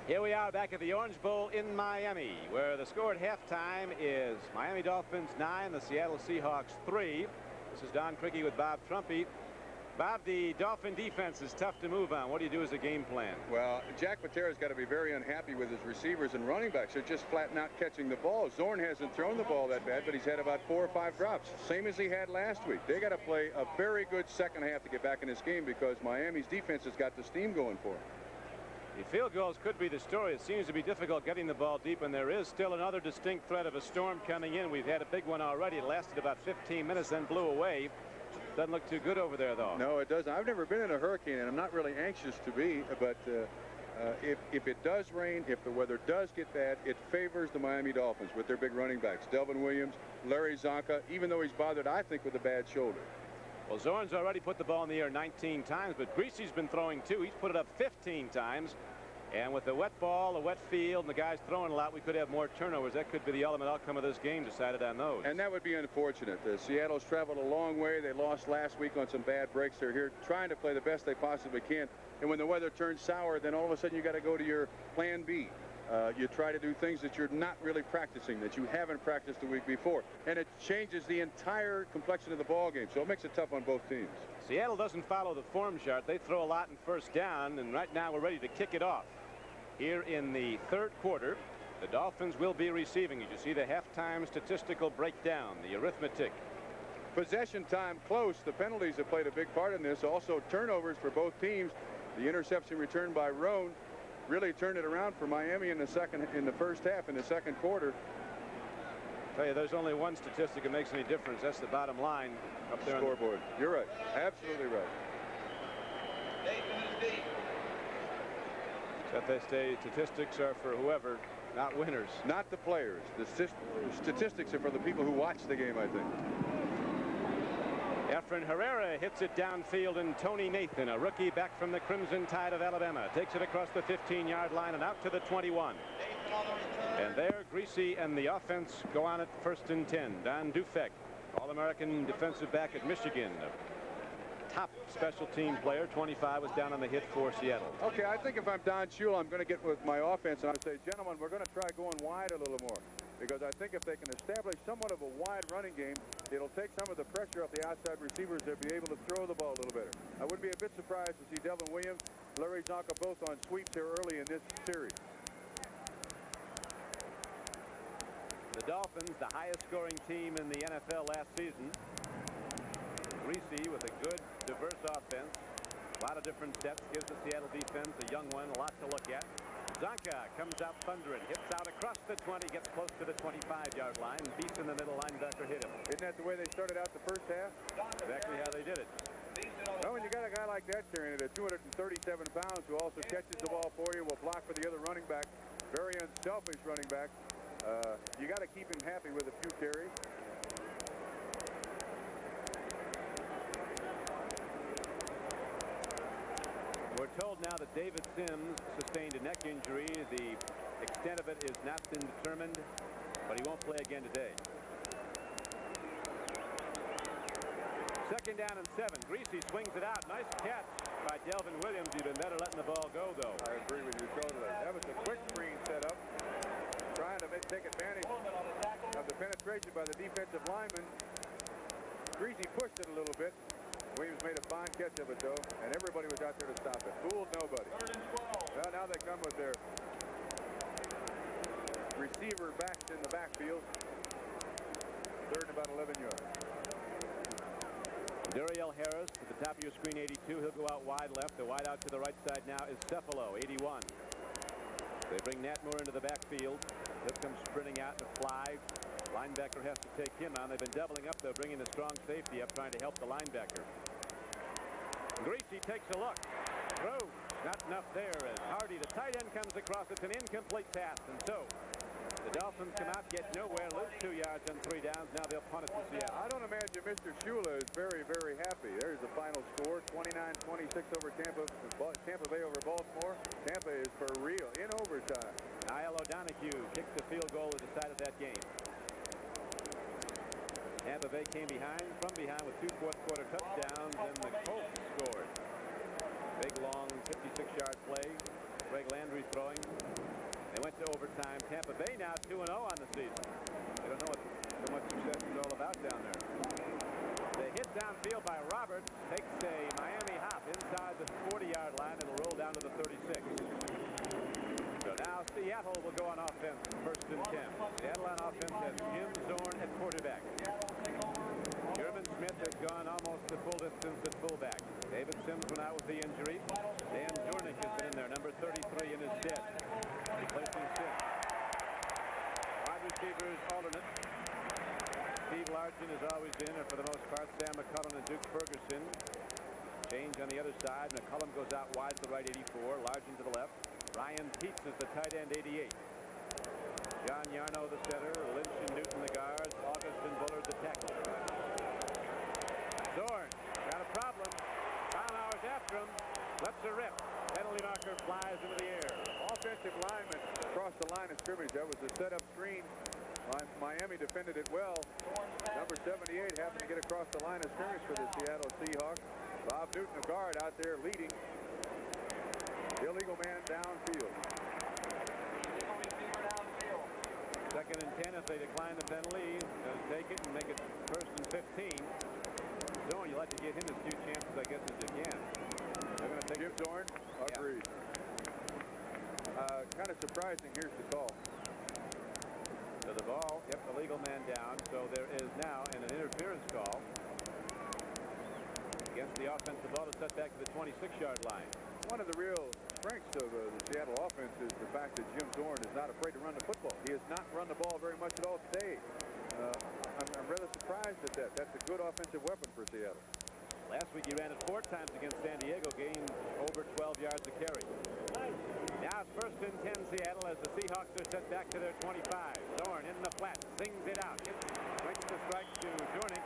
Here we are back at the Orange Bowl in Miami, where the score at halftime is Miami Dolphins 9, the Seattle Seahawks 3. This is Don Criqui with Bob Trumpy. Bob, the Dolphin defense is tough to move on. What do you do as a game plan? Well, Jack Patera's got to be very unhappy with his receivers and running backs. They're just flat not catching the ball. Zorn hasn't thrown the ball that bad, but he's had about 4 or 5 drops, same as he had last week. They got to play a very good second half to get back in this game because Miami's defense has got the steam going for them. The field goals could be the story. It seems to be difficult getting the ball deep, and there is still another distinct threat of a storm coming in. We've had a big one already. It lasted about 15 minutes, then blew away. Doesn't look too good over there, though. No, it doesn't. I've never been in a hurricane, and I'm not really anxious to be, but if it does rain, if the weather does get bad, it favors the Miami Dolphins with their big running backs, Delvin Williams, Larry Zonka, even though he's bothered, I think, with a bad shoulder. Well, Zorn's already put the ball in the air 19 times, but Greasy's been throwing too. He's put it up 15 times. And with the wet ball, the wet field, and the guys throwing a lot, we could have more turnovers. That could be the ultimate outcome of this game decided on those. And that would be unfortunate. Seattle's traveled a long way. They lost last week on some bad breaks. They're here trying to play the best they possibly can. And when the weather turns sour, then all of a sudden you got to go to your plan B. You try to do things that you're not really practicing, that you haven't practiced the week before. And it changes the entire complexion of the ball game. So it makes it tough on both teams. Seattle doesn't follow the form chart. They throw a lot in first down, and right now we're ready to kick it off. Here in the third quarter, the Dolphins will be receiving. As you see the halftime statistical breakdown, the arithmetic. Possession time close. The penalties have played a big part in this. Also turnovers for both teams. The interception returned by Roan really turned it around for Miami in the first half, in the second quarter. I tell you, there's only one statistic that makes any difference. That's the bottom line up there. Scoreboard. You're right. Absolutely right. But they say statistics are for whoever, not winners. Not the players. The statistics are for the people who watch the game, I think. Efren Herrera hits it downfield, and Tony Nathan, a rookie back from the Crimson Tide of Alabama, takes it across the 15-yard line and out to the 21. And there, Greasy and the offense go on at 1st and 10. Don Dufek, All-American defensive back at Michigan. Top special team player. 25 was down on the hit for Seattle. Okay, I think if I'm Don Shula, I'm going to get with my offense and I say, gentlemen, we're going to try going wide a little more, because I think if they can establish somewhat of a wide running game, it'll take some of the pressure off the outside receivers. They'll be able to throw the ball a little better. I wouldn't be a bit surprised to see Delvin Williams, Larry Zonka both on sweeps here early in this series. The Dolphins, the highest scoring team in the NFL last season. Greasy with a good, diverse offense. A lot of different sets. Gives the Seattle defense, a young one, a lot to look at. Zonka comes out thundering, hits out across the 20, gets close to the 25-yard line, and beats in the middle. Linebacker hit him. Isn't that the way they started out the first half? Exactly how they did it. Well, when you got a guy like that carrying it at 237 pounds who also catches the ball for you, will block for the other running back, very unselfish running back, you got to keep him happy with a few carries. We're told now that David Sims sustained a neck injury. The extent of it is not been determined, but he won't play again today. 2nd down and 7. Greasy swings it out. Nice catch by Delvin Williams. He'd been better letting the ball go, though. I agree with you totally. That was a quick screen setup, trying to take advantage of the penetration by the defensive lineman. Greasy pushed it a little bit. Williams made a fine catch of it, though, and everybody was out there to stop it. Fooled nobody. Well, now they come with their receiver backs in the backfield. 3rd and about 11 yards. Duriel Harris at the top of your screen, 82. He'll go out wide left. The wide out to the right side now is Cephalo, 81. They bring Nat Moore into the backfield. He'll come sprinting out in a fly. Linebacker has to take him on. They've been doubling up, though, bringing the strong safety up, trying to help the linebacker. Greasy takes a look. Throws. Not enough there as Hardy, the tight end, comes across. It's an incomplete pass. And so the Dolphins come out, get nowhere, lose 2 yards on 3 downs. Now they'll punt it to Seattle. I don't imagine Mr. Shula is very, very happy. There's the final score, 29-26 over Tampa Bay over Baltimore. Tampa is for real in overtime. Niall O'Donoghue kicked the field goal that decided that game. Tampa Bay came from behind with 2 fourth-quarter touchdowns, and the Colts scored. Big, long, 56-yard play. Greg Landry throwing. to overtime. Tampa Bay now 2-0 on the season. They don't know what so much success is all about down there. The hit downfield by Roberts takes a Miami hop inside the 40-yard line. It'll roll down to the 36. So now Seattle will go on offense, first and 10. Seattle on offense has Jim Zorn at quarterback. Sherman Smith has gone almost the full distance at fullback. David Sims went out with the injury. Dan Dornick has been in there, number 33 in his stead, replacing Sims. Wide receivers alternate. Steve Largent is always in, and for the most part, Sam McCullum and Duke Ferguson. Change on the other side. McCullum goes out wide to the right, 84. Largent to the left. Ryan Teets is the tight end, 88. John Yarno the center. Lynch and Newton the guards. August and Bullard the tackle. Zorn got a problem. Baumhauer's after him. Lets her rip. Penalty marker flies into the air. Offensive lineman across the line of scrimmage. That was a setup screen. Miami defended it well. Number 78 happened to get across the line of scrimmage for the Seattle Seahawks. Bob Newton, the guard, out there leading. Illegal man downfield. Second and 10 if they decline the penalty. Going to take it and make it first and 15. Zorn, you like to give him as few chances, I guess, as you can. They're going to take Jim Zorn. Agreed. Kind of surprising. Here's the call. So the ball, yep, the legal man down. So there is now an interference call against the offense. The ball is set back to the 26-yard line. One of the real strengths of the Seattle offense is the fact that Jim Zorn is not afraid to run the football. He has not run the ball very much at all today. I'm rather surprised at that. That's a good offensive weapon for Seattle. Last week he ran it 4 times against San Diego, gained over 12 yards a carry. Now it's first and 10 Seattle as the Seahawks are set back to their 25. Zorn in the flat, sings it out. Breaks the strike to Dornick.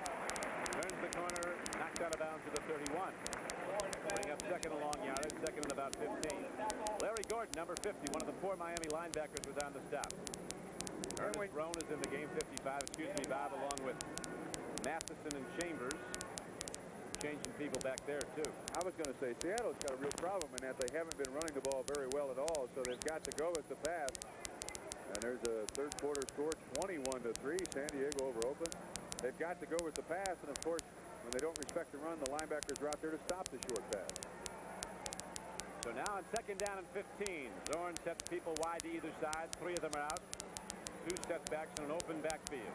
Turns the corner, knocked out of bounds to the 31. Bring up second and long yardage, second and about 15. Larry Gordon, number 50, one of the 4 Miami linebackers, was on the stop. Ernest Roan is in the game, 55. Excuse me, Bob, along with Matheson and Chambers. Changing people back there, too. I was going to say, Seattle's got a real problem in that they haven't been running the ball very well at all, so they've got to go with the pass. And there's a third quarter score, 21-3, San Diego over Oakland. They've got to go with the pass, and of course, when they don't respect the run, the linebackers are out there to stop the short pass. So now on second down and 15, Zorn sets people wide to either side. 3 of them are out. 2 setbacks in an open backfield.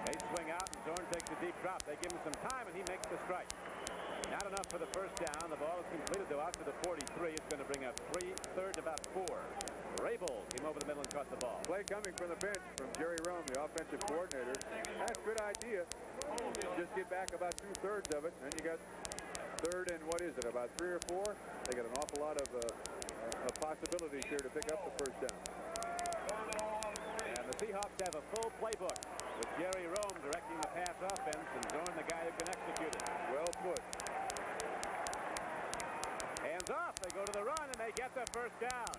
They swing out, and Zorn takes a deep drop. They give him some time, and he makes the strike. Not enough for the first down. The ball is completed, though, out to the 43. It's going to bring up third about 4. Rabel came over the middle and caught the ball. Play coming from the bench from Jerry Rome, the offensive coordinator. That's a good idea. Just get back about 2/3 of it, and you got third and what is it, about 3 or 4? They got an awful lot of possibilities here to pick up the first down. And the Seahawks have a full playbook with Jerry Rome directing the pass offense and Zorn the guy who can execute it. Well put. Hands off. They go to the run, and they get the first down.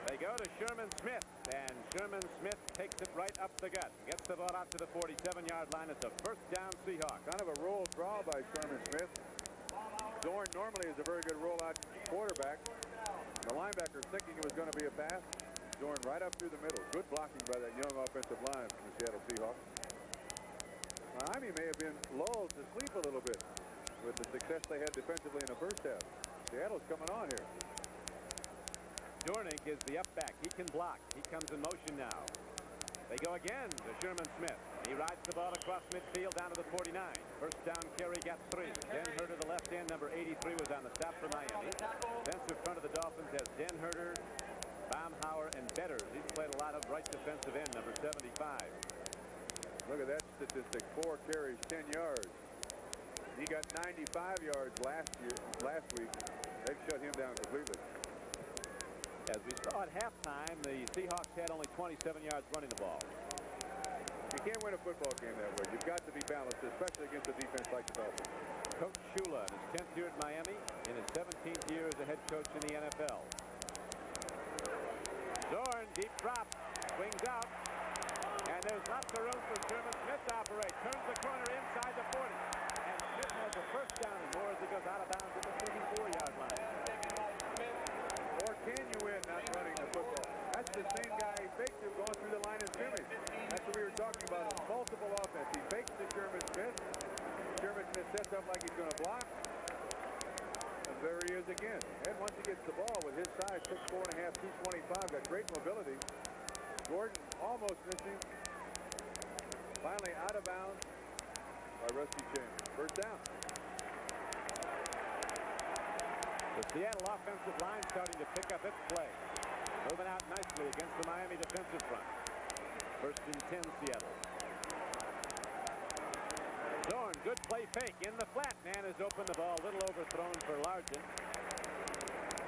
They go to Sherman Smith, and Sherman Smith takes it right up the gut. Gets the ball out to the 47-yard line. It's a first down Seahawks. Kind of a roll draw by Sherman Smith. Zorn normally is a very good rollout quarterback. The linebacker thinking it was going to be a pass. Zorn right up through the middle. Good blocking by that young offensive line from the Seattle Seahawks. Miami may have been lulled to sleep a little bit with the success they had defensively in the first half. Seattle's coming on here. Dornick is the up back. He can block. He comes in motion now. They go again to Sherman Smith. He rides the ball across midfield down to the 49. First down carry got 3. Den Herter, the left end, number 83, was on the stop for Miami. Defensive front of the Dolphins has Den Herter, Baumhauer, and Betters. He's played a lot of right defensive end, number 75. Look at that statistic. 4 carries, 10 yards. He got 95 yards last week. They've shut him down completely. As we saw at halftime, the Seahawks had only 27 yards running the ball. You can't win a football game that way. You've got to be balanced, especially against a defense like the Dolphins. Coach Shula, in his 10th year at Miami, in his 17th year as a head coach in the NFL. Zorn, deep drop, swings out, and there's lots of room for Sherman Smith to operate. Turns the corner inside the 40, and Smith has a first down and more as he goes out of bounds at the 34-yard line. Or can you win not running the football? That's the again. And once he gets the ball with his size, 6'4.5", 225, got great mobility. Gordon almost missing. Finally out of bounds by Rusty Chambers. First down. The Seattle offensive line starting to pick up its play. Moving out nicely against the Miami defensive front. First and 10, Seattle. Zorn, good play fake in the flat. Man has opened the ball, a little overthrown for Largent.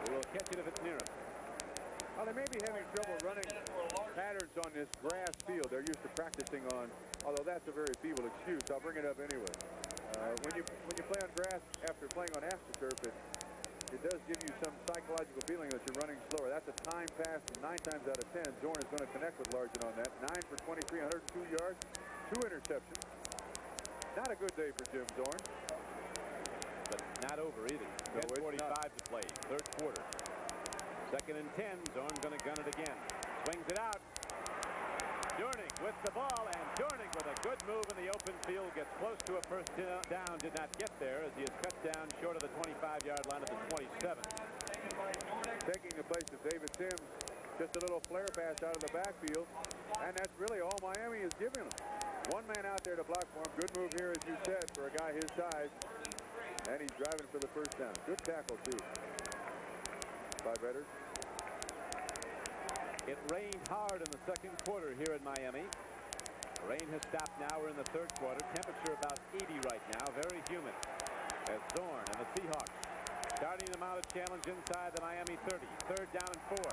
We'll catch it if it's near him. Well, they may be having trouble running patterns on this grass field they're used to practicing on, although that's a very feeble excuse. I'll bring it up anyway. When you play on grass after playing on AstroTurf, it does give you some psychological feeling that you're running slower. That's a time pass, and 9 times out of 10, Zorn is going to connect with Largent on that. 9 for 23, 102 yards, 2 interceptions. Not a good day for Jim Zorn. But not over either. No, 10:45 to play, third quarter. Second and 10, Zorn going to gun it again. Swings it out. Durning with the ball, and Durning with a good move in the open field gets close to a first down. Did not get there as he is cut down short of the 25-yard line at the 27. Taking the place of David Sims, just a little flare pass out of the backfield, and that's really all Miami is giving him. One man out there to block for him. Good move here, as you said, for a guy his size, and he's driving for the first down. Good tackle too by Vedder. It rained hard in the second quarter here in Miami. Rain has stopped now. We're in the third quarter. Temperature about 80 right now. Very humid. As Zorn and the Seahawks starting them out a challenge inside the Miami 30. Third down and 4.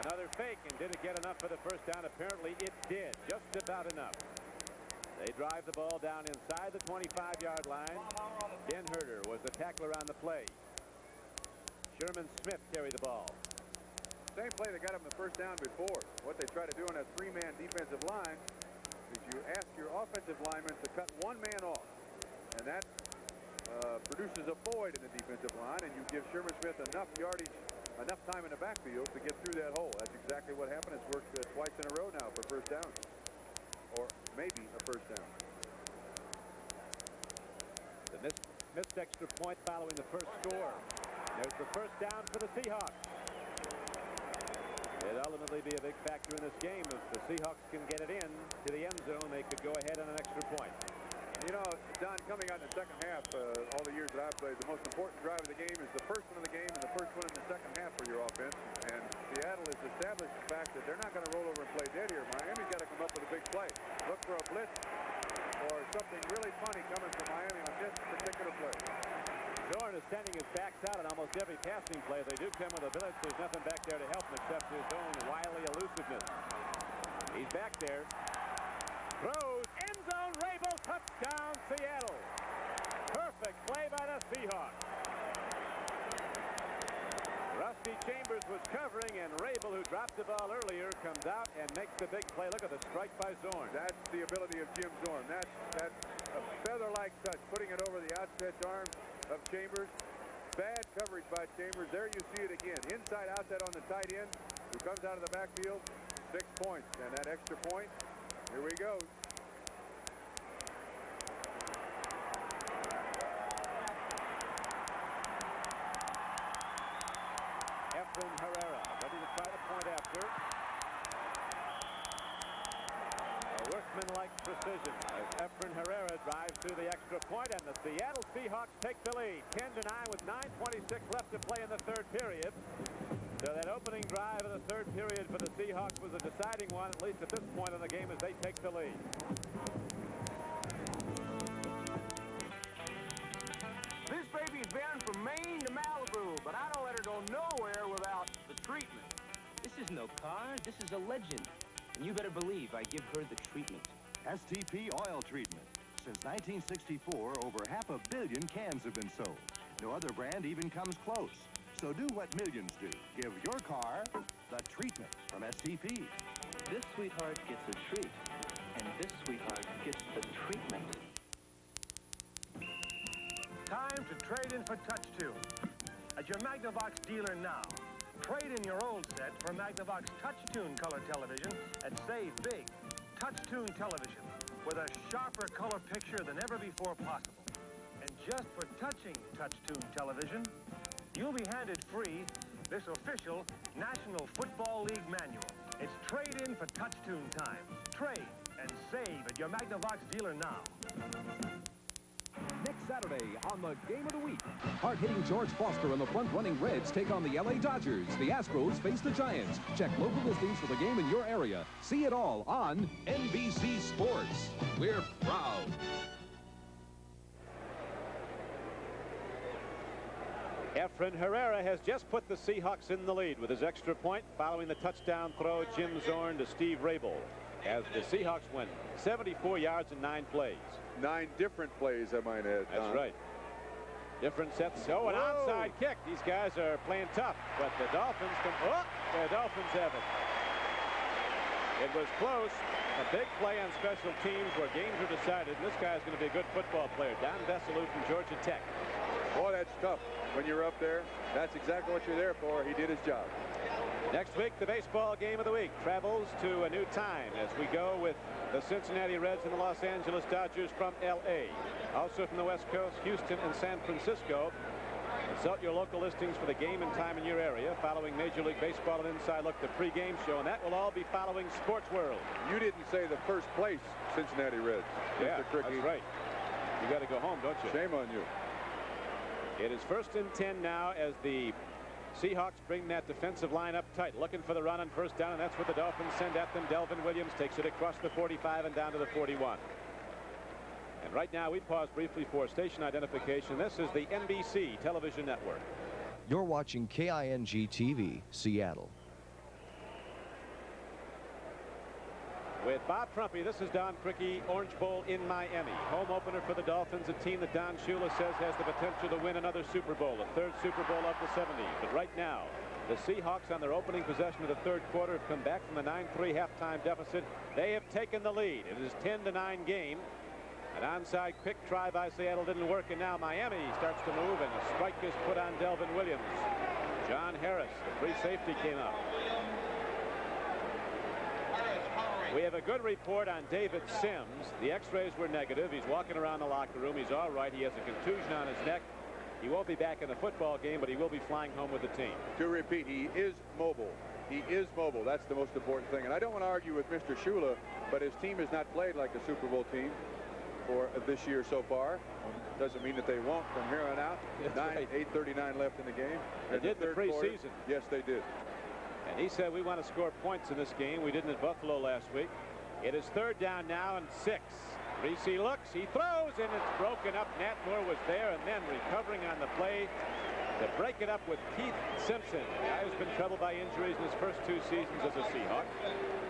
Another fake, and did it get enough for the first down? Apparently it did. Just about enough. They drive the ball down inside the 25-yard line. Ben Herter was the tackler on the play. Sherman Smith carried the ball. Same play that got him the first down before. What they try to do on a 3-man defensive line is you ask your offensive linemen to cut one man off, and that produces a void in the defensive line, and you give Sherman Smith enough yardage, enough time in the backfield to get through that hole. That's exactly what happened. It's worked twice in a row now for first down, or maybe a first down. The missed extra point following the first score. There's the first down for the Seahawks. It'll ultimately be a big factor in this game. If the Seahawks can get it in to the end zone, they could go ahead on an extra point. You know, Don, coming out in the second half, all the years that I've played, the most important drive of the game is the first one of the game and the first one in the second half for your offense. And Seattle has established the fact that they're not going to roll over and play dead here. Miami's got to come up with a big play. Look for a blitz or something really funny coming from Miami on this particular play. Zorn is sending his backs out on almost every passing play. They do come with a blitz. There's nothing back there to help him except his own wily elusiveness. He's back there. Throws, end zone, Rabel, touchdown, Seattle. Perfect play by the Seahawks. Rusty Chambers was covering, and Rabel, who dropped the ball earlier, comes out and makes the big play. Look at the strike by Zorn. That's the ability of Jim Zorn. That's a feather-like touch, putting it over the outstretched arm of Chambers. Bad coverage by Chambers. There you see it again. Inside, outside on the tight end, who comes out of the backfield. 6 points, and that extra point, here we go. Efren Herrera ready to try the point after. A workmanlike precision as Efren Herrera drives through the extra point, and the Seattle Seahawks take the lead 10-9 with 9:26 left to play in the third period. So that opening drive of the third period for the Seahawks was a deciding one, at least at this point in the game, as they take the lead. This baby's been from Maine to Malibu, but I don't let her go nowhere without the treatment. This is no car. This is a legend. And you better believe I give her the treatment. STP oil treatment. Since 1964, over 500 million cans have been sold. No other brand even comes close. So do what millions do. Give your car the treatment from STP. This sweetheart gets a treat, and this sweetheart gets the treatment. Time to trade in for TouchTune. At your Magnavox dealer now. Trade in your old set for Magnavox TouchTune color television and save big. TouchTune television with a sharper color picture than ever before possible. And just for touching TouchTune television, you'll be handed free this official National Football League manual. It's trade-in for touch-tune time. Trade and save at your Magnavox dealer now. Next Saturday on the Game of the Week, hard-hitting George Foster and the front-running Reds take on the LA Dodgers. The Astros face the Giants. Check local listings for the game in your area. See it all on NBC Sports. We're proud. Efren Herrera has just put the Seahawks in the lead with his extra point following the touchdown throw Jim Zorn to Steve Rabel as the Seahawks win 74 yards in 9 plays. 9 different plays, I might add. That's right. Different sets. Oh, an onside kick. These guys are playing tough, but the Dolphins can. Oh, the Dolphins have it. It was close. A big play on special teams where games are decided. And this guy's going to be a good football player. Don Veselu from Georgia Tech. Boy, that's tough. When you're up there, that's exactly what you're there for. He did his job. Next week, the baseball game of the week travels to a new time as we go with the Cincinnati Reds and the Los Angeles Dodgers from L.A. Also from the West Coast, Houston and San Francisco. Consult your local listings for the game and time in your area following Major League Baseball and Inside Look, the pregame show, and that will all be following Sports World. You didn't say the first place Cincinnati Reds. Yeah, Mr. Cricky. that's right. You got to go home, don't you? Shame on you. It is 1st and 10 now as the Seahawks bring that defensive line up tight, looking for the run on 1st down, and that's what the Dolphins send at them. Delvin Williams takes it across the 45 and down to the 41. And right now we pause briefly for station identification. This is the NBC television network. You're watching KING-TV, Seattle. With Bob Trumpy, this is Don Cricky, Orange Bowl in Miami. Home opener for the Dolphins, a team that Don Shula says has the potential to win another Super Bowl, a 3rd Super Bowl of the 70s. But right now, the Seahawks on their opening possession of the 3rd quarter have come back from the 9-3 halftime deficit. They have taken the lead. It is a 10-9 game. An onside quick try by Seattle didn't work, and now Miami starts to move, and a strike is put on Delvin Williams. John Harris, the free safety, came up. We have a good report on David Sims. The x-rays were negative. He's walking around the locker room. He's all right. He has a contusion on his neck. He won't be back in the football game, but he will be flying home with the team. To repeat, he is mobile. He is mobile. That's the most important thing. And I don't want to argue with Mr. Shula, but his team has not played like a Super Bowl team for this year so far. Doesn't mean that they won't from here on out. 8:39 left in the game. They did the preseason. Yes, they did. And he said we want to score points in this game. We didn't at Buffalo last week. It is 3rd down now and 6. Reese looks, he throws, and it's broken up. Nat Moore was there, and then recovering on the play to break it up with Keith Simpson. The guy who's been troubled by injuries in his first 2 seasons as a Seahawk.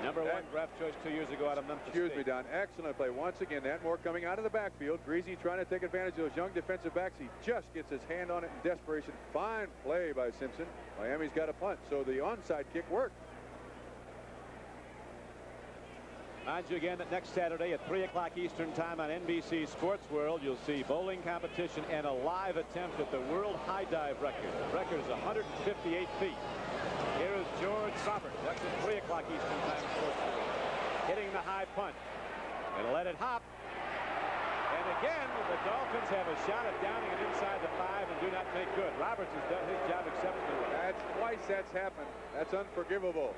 Number 1 draft choice 2 years ago out of Memphis Excuse State. me, Don. Excellent play. Once again, Nat Moore coming out of the backfield. Greasy trying to take advantage of those young defensive backs. He just gets his hand on it in desperation. Fine play by Simpson. Miami's got a punt, so the onside kick worked. Mind you again that next Saturday at 3 o'clock Eastern time on NBC Sports World, you'll see bowling competition and a live attempt at the world high dive record. The record is 158 feet. Here is George Roberts. That's at 3 o'clock Eastern time Sports World. Hitting the high punt. And let it hop. And again, the Dolphins have a shot at downing it inside the 5 and do not make good. Roberts has done his job exceptionally well. That's twice that's happened. That's unforgivable.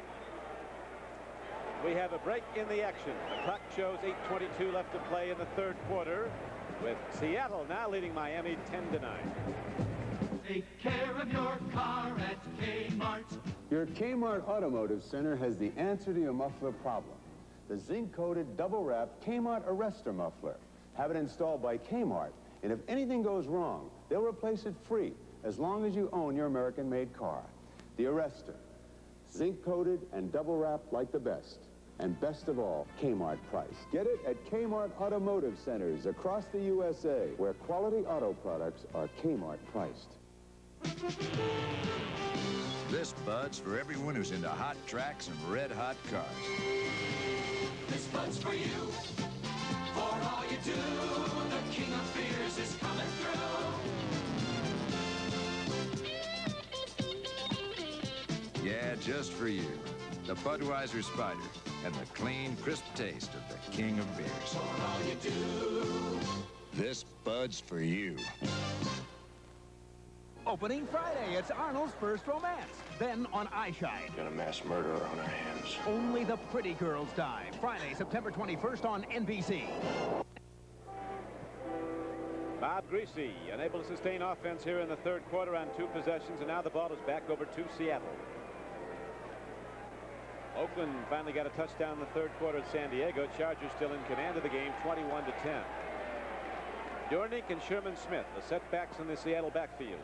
We have a break in the action. The clock shows 8:22 left to play in the 3rd quarter, with Seattle now leading Miami 10-9. Take care of your car at Kmart. Your Kmart Automotive Center has the answer to your muffler problem. The zinc-coated, double-wrapped Kmart Arrestor muffler. Have it installed by Kmart, and if anything goes wrong, they'll replace it free, as long as you own your American-made car. The Arrestor. Zinc-coated and double-wrapped like the best. And best of all, Kmart price. Get it at Kmart Automotive Centers across the USA, where quality auto products are Kmart priced. This Bud's for everyone who's into hot tracks and red-hot cars. This Bud's for you. For all you do, the king of beers is coming through. Yeah, just for you. The Budweiser Spider and the clean, crisp taste of the king of beers. For all you do. This Bud's for you. Opening Friday, it's Arnold's First Romance. Then on Eyeshine. Got a mass murderer on our hands. Only the Pretty Girls Die. Friday, September 21st on NBC. Bob Greasy unable to sustain offense here in the third quarter on 2 possessions, and now the ball is back over to Seattle. Oakland finally got a touchdown in the third quarter at San Diego. Chargers still in command of the game, 21-10. Dornick and Sherman Smith, the setbacks in the Seattle backfield.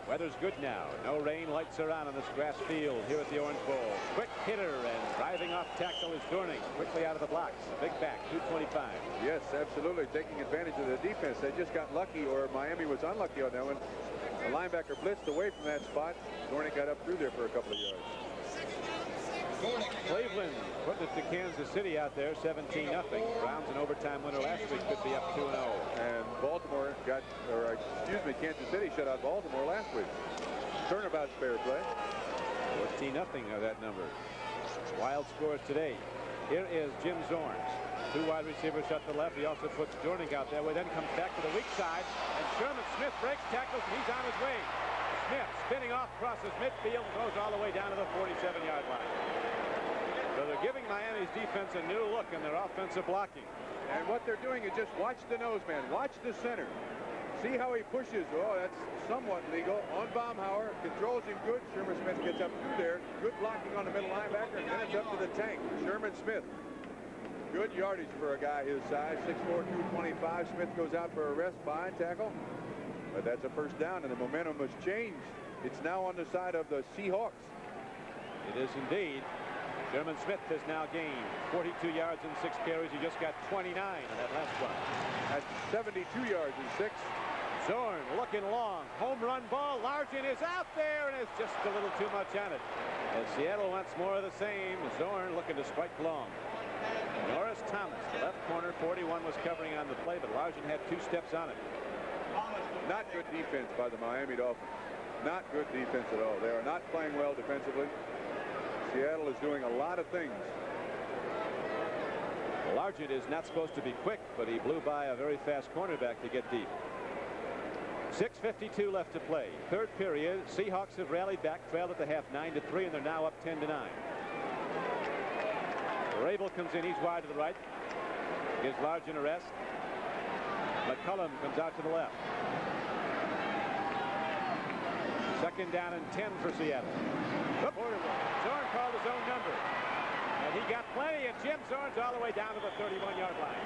Weather's good now. No rain. Lights are on this grass field here at the Orange Bowl. Quick hitter and driving off tackle is Dornick. Quickly out of the blocks. Big back, 225. Yes, absolutely. Taking advantage of the defense. They just got lucky, or Miami was unlucky on that one. The linebacker blitzed away from that spot. Dornick got up through there for a couple of yards. Cleveland putting it to Kansas City out there, 17-0. Browns an overtime winner last week, could be up 2-0. And Baltimore got, or excuse me, Kansas City shut out Baltimore last week. Turnabout's fair play. 14-0 of that number. Wild scores today. Here is Jim Zorns. 2 wide receivers shut to the left. He also puts Dornick out there, where then comes back to the weak side. And Sherman Smith breaks tackles, and he's on his way. Smith spinning off, crosses midfield, goes all the way down to the 47-yard line. So they're giving Miami's defense a new look in their offensive blocking. And what they're doing is just watch the nose man. Watch the center. See how he pushes. Oh, that's somewhat legal. On Baumhauer, controls him good. Sherman Smith gets up through there. Good blocking on the middle linebacker, and then it's up to the tank. Sherman Smith. Good yardage for a guy his size. 6'4", 225. Smith goes out for a rest, fine tackle. But that's a first down, and the momentum has changed. It's now on the side of the Seahawks. It is indeed. Sherman Smith has now gained 42 yards and 6 carries. He just got 29 in that last one. At 72 yards and 6. Zorn looking long. Home run ball. Largent is out there, and it's just a little too much on it. And Seattle wants more of the same. Zorn looking to strike long. Norris Thomas, the left corner, 41, was covering on the play, but Largent had 2 steps on it. Not good defense by the Miami Dolphins. Not good defense at all. They are not playing well defensively. Seattle is doing a lot of things. Largent is not supposed to be quick, but he blew by a very fast cornerback to get deep. 6:52 left to play. Third period. Seahawks have rallied back, trailed at the half 9-3, and they're now up 10-9. Rabel comes in. He's wide to the right. Gives Largent a rest. McCullum comes out to the left. Second down and 10 for Seattle. Zorn called his own number. And he got plenty, and Jim Zorn's all the way down to the 31-yard line.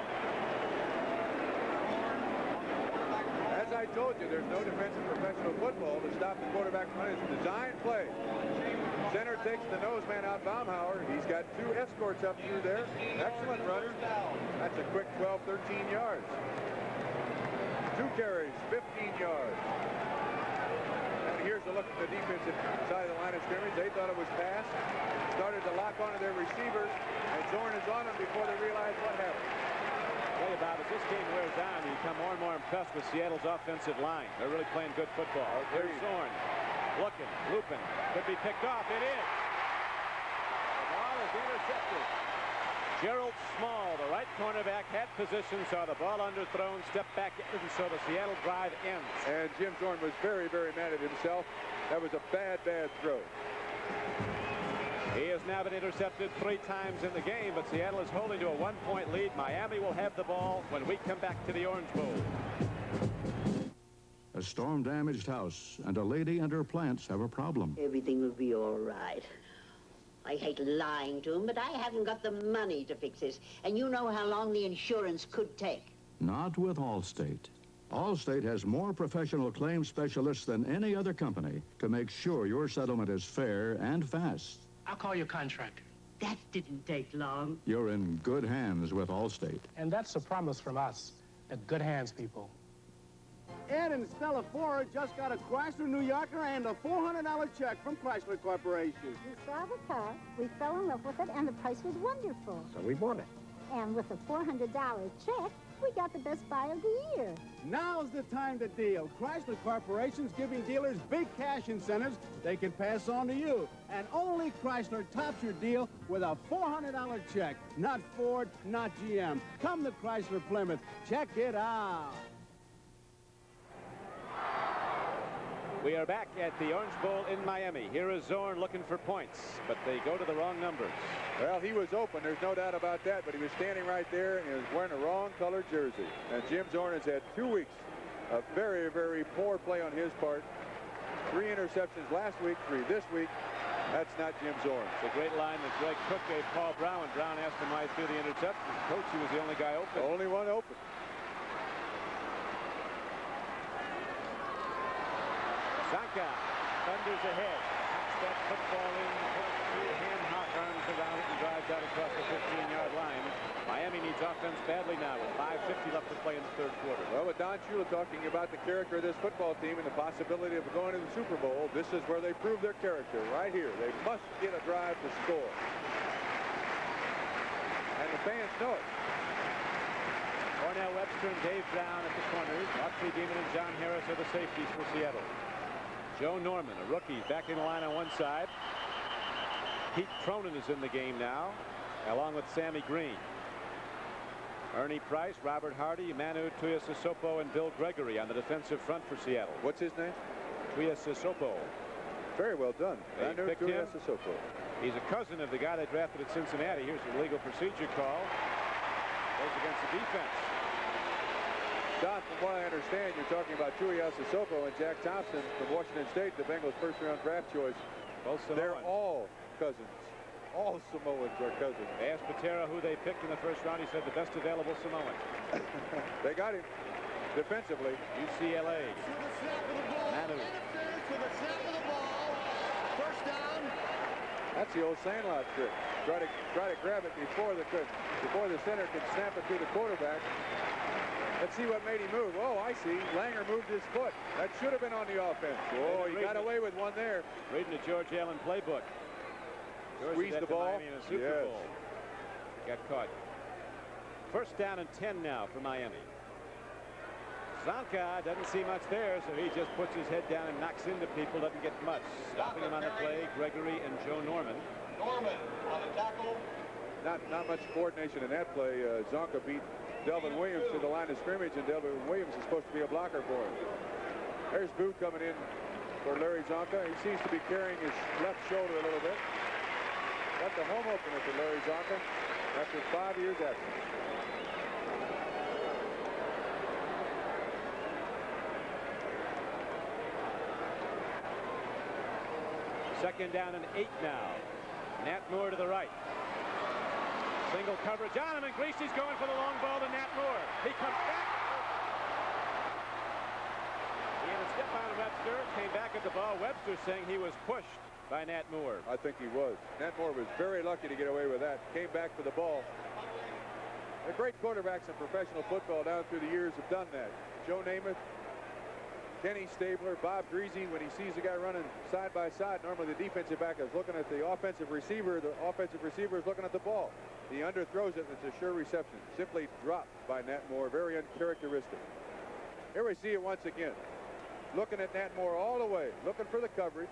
As I told you, there's no defense in professional football to stop the quarterback run. It's a design play. Center takes the nose man out, Baumhauer. He's got 2 escorts up through there. Excellent runner. That's a quick 12, 13 yards. 2 carries, 15 yards. And here's a look at the defensive side of the line of scrimmage. They thought it was pass. Started to lock onto their receivers, and Zorn is on them before they realize what happened. Tell you about, as this game wears on, you become more and more impressed with Seattle's offensive line. They're really playing good football. Here's Zorn. Looking, looping. Could be picked off. It is. The ball is intercepted. Gerald Small, the right cornerback, had position, saw the ball underthrown, stepped back, and so the Seattle drive ends. And Jim Zorn was very, very mad at himself. That was a bad, bad throw. He has now been intercepted 3 times in the game, but Seattle is holding to a 1-point lead. Miami will have the ball when we come back to the Orange Bowl. A storm-damaged house and a lady and her plants have a problem. Everything will be all right. I hate lying to him, but I haven't got the money to fix this. And you know how long the insurance could take. Not with Allstate. Allstate has more professional claims specialists than any other company to make sure your settlement is fair and fast. I'll call your contractor. That didn't take long. You're in good hands with Allstate. And that's a promise from us. At good hands, people. Ed and Stella Ford just got a Chrysler New Yorker and a $400 check from Chrysler Corporation. We saw the car, we fell in love with it, and the price was wonderful. So we bought it. And with a $400 check, we got the best buy of the year. Now's the time to deal. Chrysler Corporation's giving dealers big cash incentives they can pass on to you. And only Chrysler tops your deal with a $400 check. Not Ford, not GM. Come to Chrysler Plymouth. Check it out. We are back at the Orange Bowl in Miami. Here is Zorn looking for points, but they go to the wrong numbers. Well, he was open. There's no doubt about that, but he was standing right there and he was wearing the wrong colored jersey. And Jim Zorn has had 2 weeks of very, very poor play on his part. 3 interceptions last week, 3 this week. That's not Jim Zorn. It's a great line that Greg Cook gave Paul Brown. When Brown asked him why he threw the interception, Coach, he was the only guy open. The only one open. Zanka thunders ahead. Knocks that football in. Hand hot arms around it and drives out across the 15-yard line. Miami needs offense badly now with 5:50 left to play in the third quarter. Well, with Don Shula talking about the character of this football team and the possibility of going to the Super Bowl, this is where they prove their character, right here. They must get a drive to score. And the fans know it. Cornell Webster and Dave Brown at the corners. Autry Demon and John Harris are the safeties for Seattle. Joe Norman, a rookie, backing the line on one side. Pete Cronin is in the game now, along with Sammy Green. Ernie Price, Robert Hardy, Manu Tuiasosopo, and Bill Gregory on the defensive front for Seattle. What's his name? Tuiasosopo. Very well done. They picked him. He's a cousin of the guy they drafted at Cincinnati. Here's a legal procedure call. Goes against the defense. Don, from what I understand, you're talking about Tuiasosopo and Jack Thompson from Washington State, the Bengals' first-round draft choice. Both Samoans. They're all cousins. All Samoans are cousins. They asked Patera who they picked in the first round. He said the best available Samoan. They got him defensively. UCLA. Manu. First down. That's the old Sandlot trick. Try to grab it before the center can snap it to the quarterback. Let's see what made him move. Oh, I see. Langer moved his foot. That should have been on the offense. Oh, he got away with one there. Reading the George Allen playbook. Squeezed the ball. In a Super Bowl. Got caught. First down and 10 now for Miami. Zanka doesn't see much there, so he just puts his head down and knocks into people. Doesn't get much. Stopping him on the play, Gregory and Joe Norman. Norman on the tackle. Not much coordination in that play. Zonka beat Delvin Williams to the line of scrimmage, and Delvin Williams is supposed to be a blocker for him. There's Boo coming in for Larry Zonka. He seems to be carrying his left shoulder a little bit. Got the home opener for Larry Zonka after 5 years absence. Second down and 8 now. Nat Moore to the right. Single coverage on him, and Greasy's going for the long ball to Nat Moore. He comes back. He had a step on Webster, came back at the ball. Webster saying he was pushed by Nat Moore. I think he was. Nat Moore was very lucky to get away with that. Came back for the ball. The great quarterbacks in professional football down through the years have done that. Joe Namath, Kenny Stabler, Bob Greasy, when he sees a guy running side by side, normally the defensive back is looking at the offensive receiver. The offensive receiver is looking at the ball. He underthrows it, and it's a sure reception. Simply dropped by Nat Moore. Very uncharacteristic. Here we see it once again. Looking at Nat Moore all the way, looking for the coverage.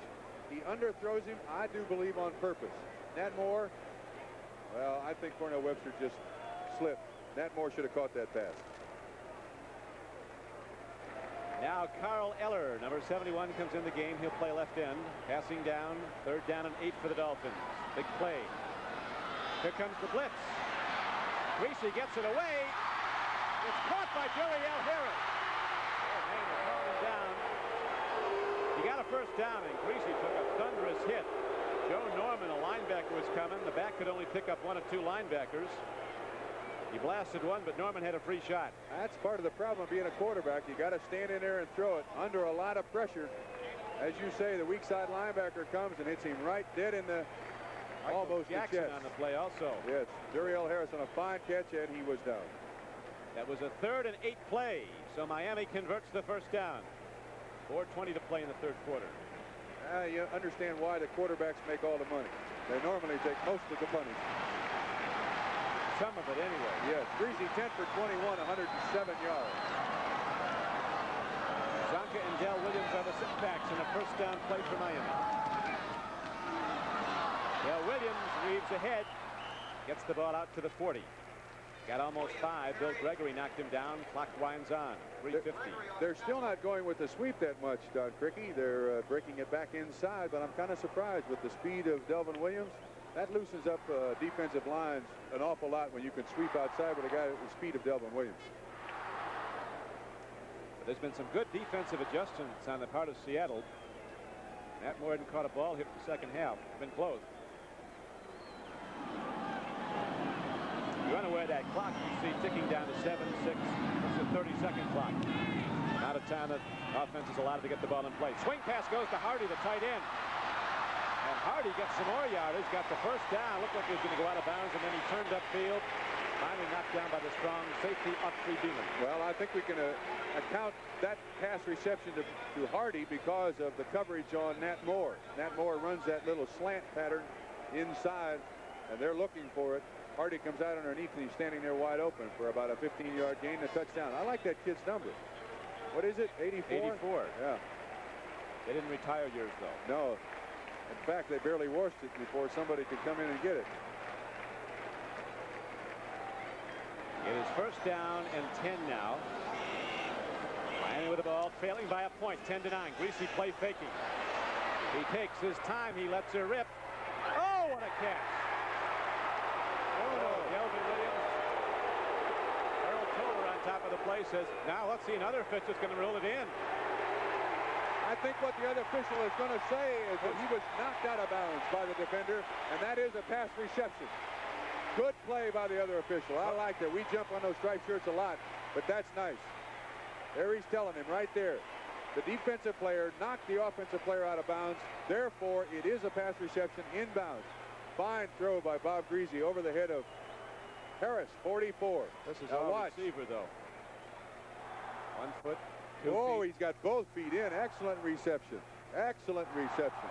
He underthrows him, I do believe, on purpose. Nat Moore, well, I think Cornell Webster just slipped. Nat Moore should have caught that pass. Now Carl Eller, number 71, comes in the game. He'll play left end. Passing down, third down and 8 for the Dolphins. Big play. Here comes the blitz. Greasy gets it away. It's caught by Joey L. Harris. Oh, man, they're calling down. He got a first down, and Greasy took a thunderous hit. Joe Norman, a linebacker, was coming. The back could only pick up 1 or 2 linebackers. He blasted one, but Norman had a free shot. That's part of the problem of being a quarterback. You got to stand in there and throw it under a lot of pressure. As you say, the weak side linebacker comes and hits him right dead in the almost Jackson the chest. On the play also. Yes, Duriel Harris on a fine catch, and he was down. That was a 3rd and 8 play. So Miami converts the first down. 4:20 to play in the third quarter. You understand why the quarterbacks make all the money. They normally take most of the money. Some of it anyway. Yes, Greasy 10 for 21, 107 yards. Zonka and Dell Williams are the sit-backs in a first down play for Miami. Dell Williams weaves ahead, gets the ball out to the 40. Got almost 5. Bill Gregory knocked him down. Clock winds on. 3:50. They're still not going with the sweep that much, Don Cricky. They're breaking it back inside, but I'm kind of surprised with the speed of Delvin Williams. That loosens up defensive lines an awful lot when you can sweep outside with a guy at the speed of Delvin Williams. But there's been some good defensive adjustments on the part of Seattle. Matt Moore hadn't caught a ball here for the second half. It's been close. You're unaware that clock you see ticking down to 7-6. It's a 30-second clock. Out of time that offense is allowed to get the ball in play. Swing pass goes to Hardy, the tight end. And Hardy gets some more yardage, got the first down. Looked like he was going to go out of bounds, and then he turned upfield. Finally knocked down by the strong safety, Uxley Beeman. Well, I think we can account that pass reception to Hardy because of the coverage on Nat Moore. Nat Moore runs that little slant pattern inside, and they're looking for it. Hardy comes out underneath, and he's standing there wide open for about a 15-yard gain and a touchdown. I like that kid's number. What is it, 84? 84. Yeah. They didn't retire yours, though. No. In fact, they barely washed it before somebody could come in and get it. It is first down and 10 now. Miami with the ball, trailing by a point, 10-9. Greasy play faking. He takes his time. He lets her rip. Oh, what a catch. Oh, Delvin Williams. Earl Toller on top of the play says, now let's see another pitch that's going to roll it in. I think what the other official is going to say is that he was knocked out of bounds by the defender, and that is a pass reception. Good play by the other official. I like that. We jump on those striped shirts a lot, but that's nice. There he's telling him right there. The defensive player knocked the offensive player out of bounds. Therefore, it is a pass reception inbounds. Fine throw by Bob Greasy over the head of Harris, 44. This is now our receiver, though. 1 foot, 2 feet. He's got both feet in. Excellent reception. Excellent reception.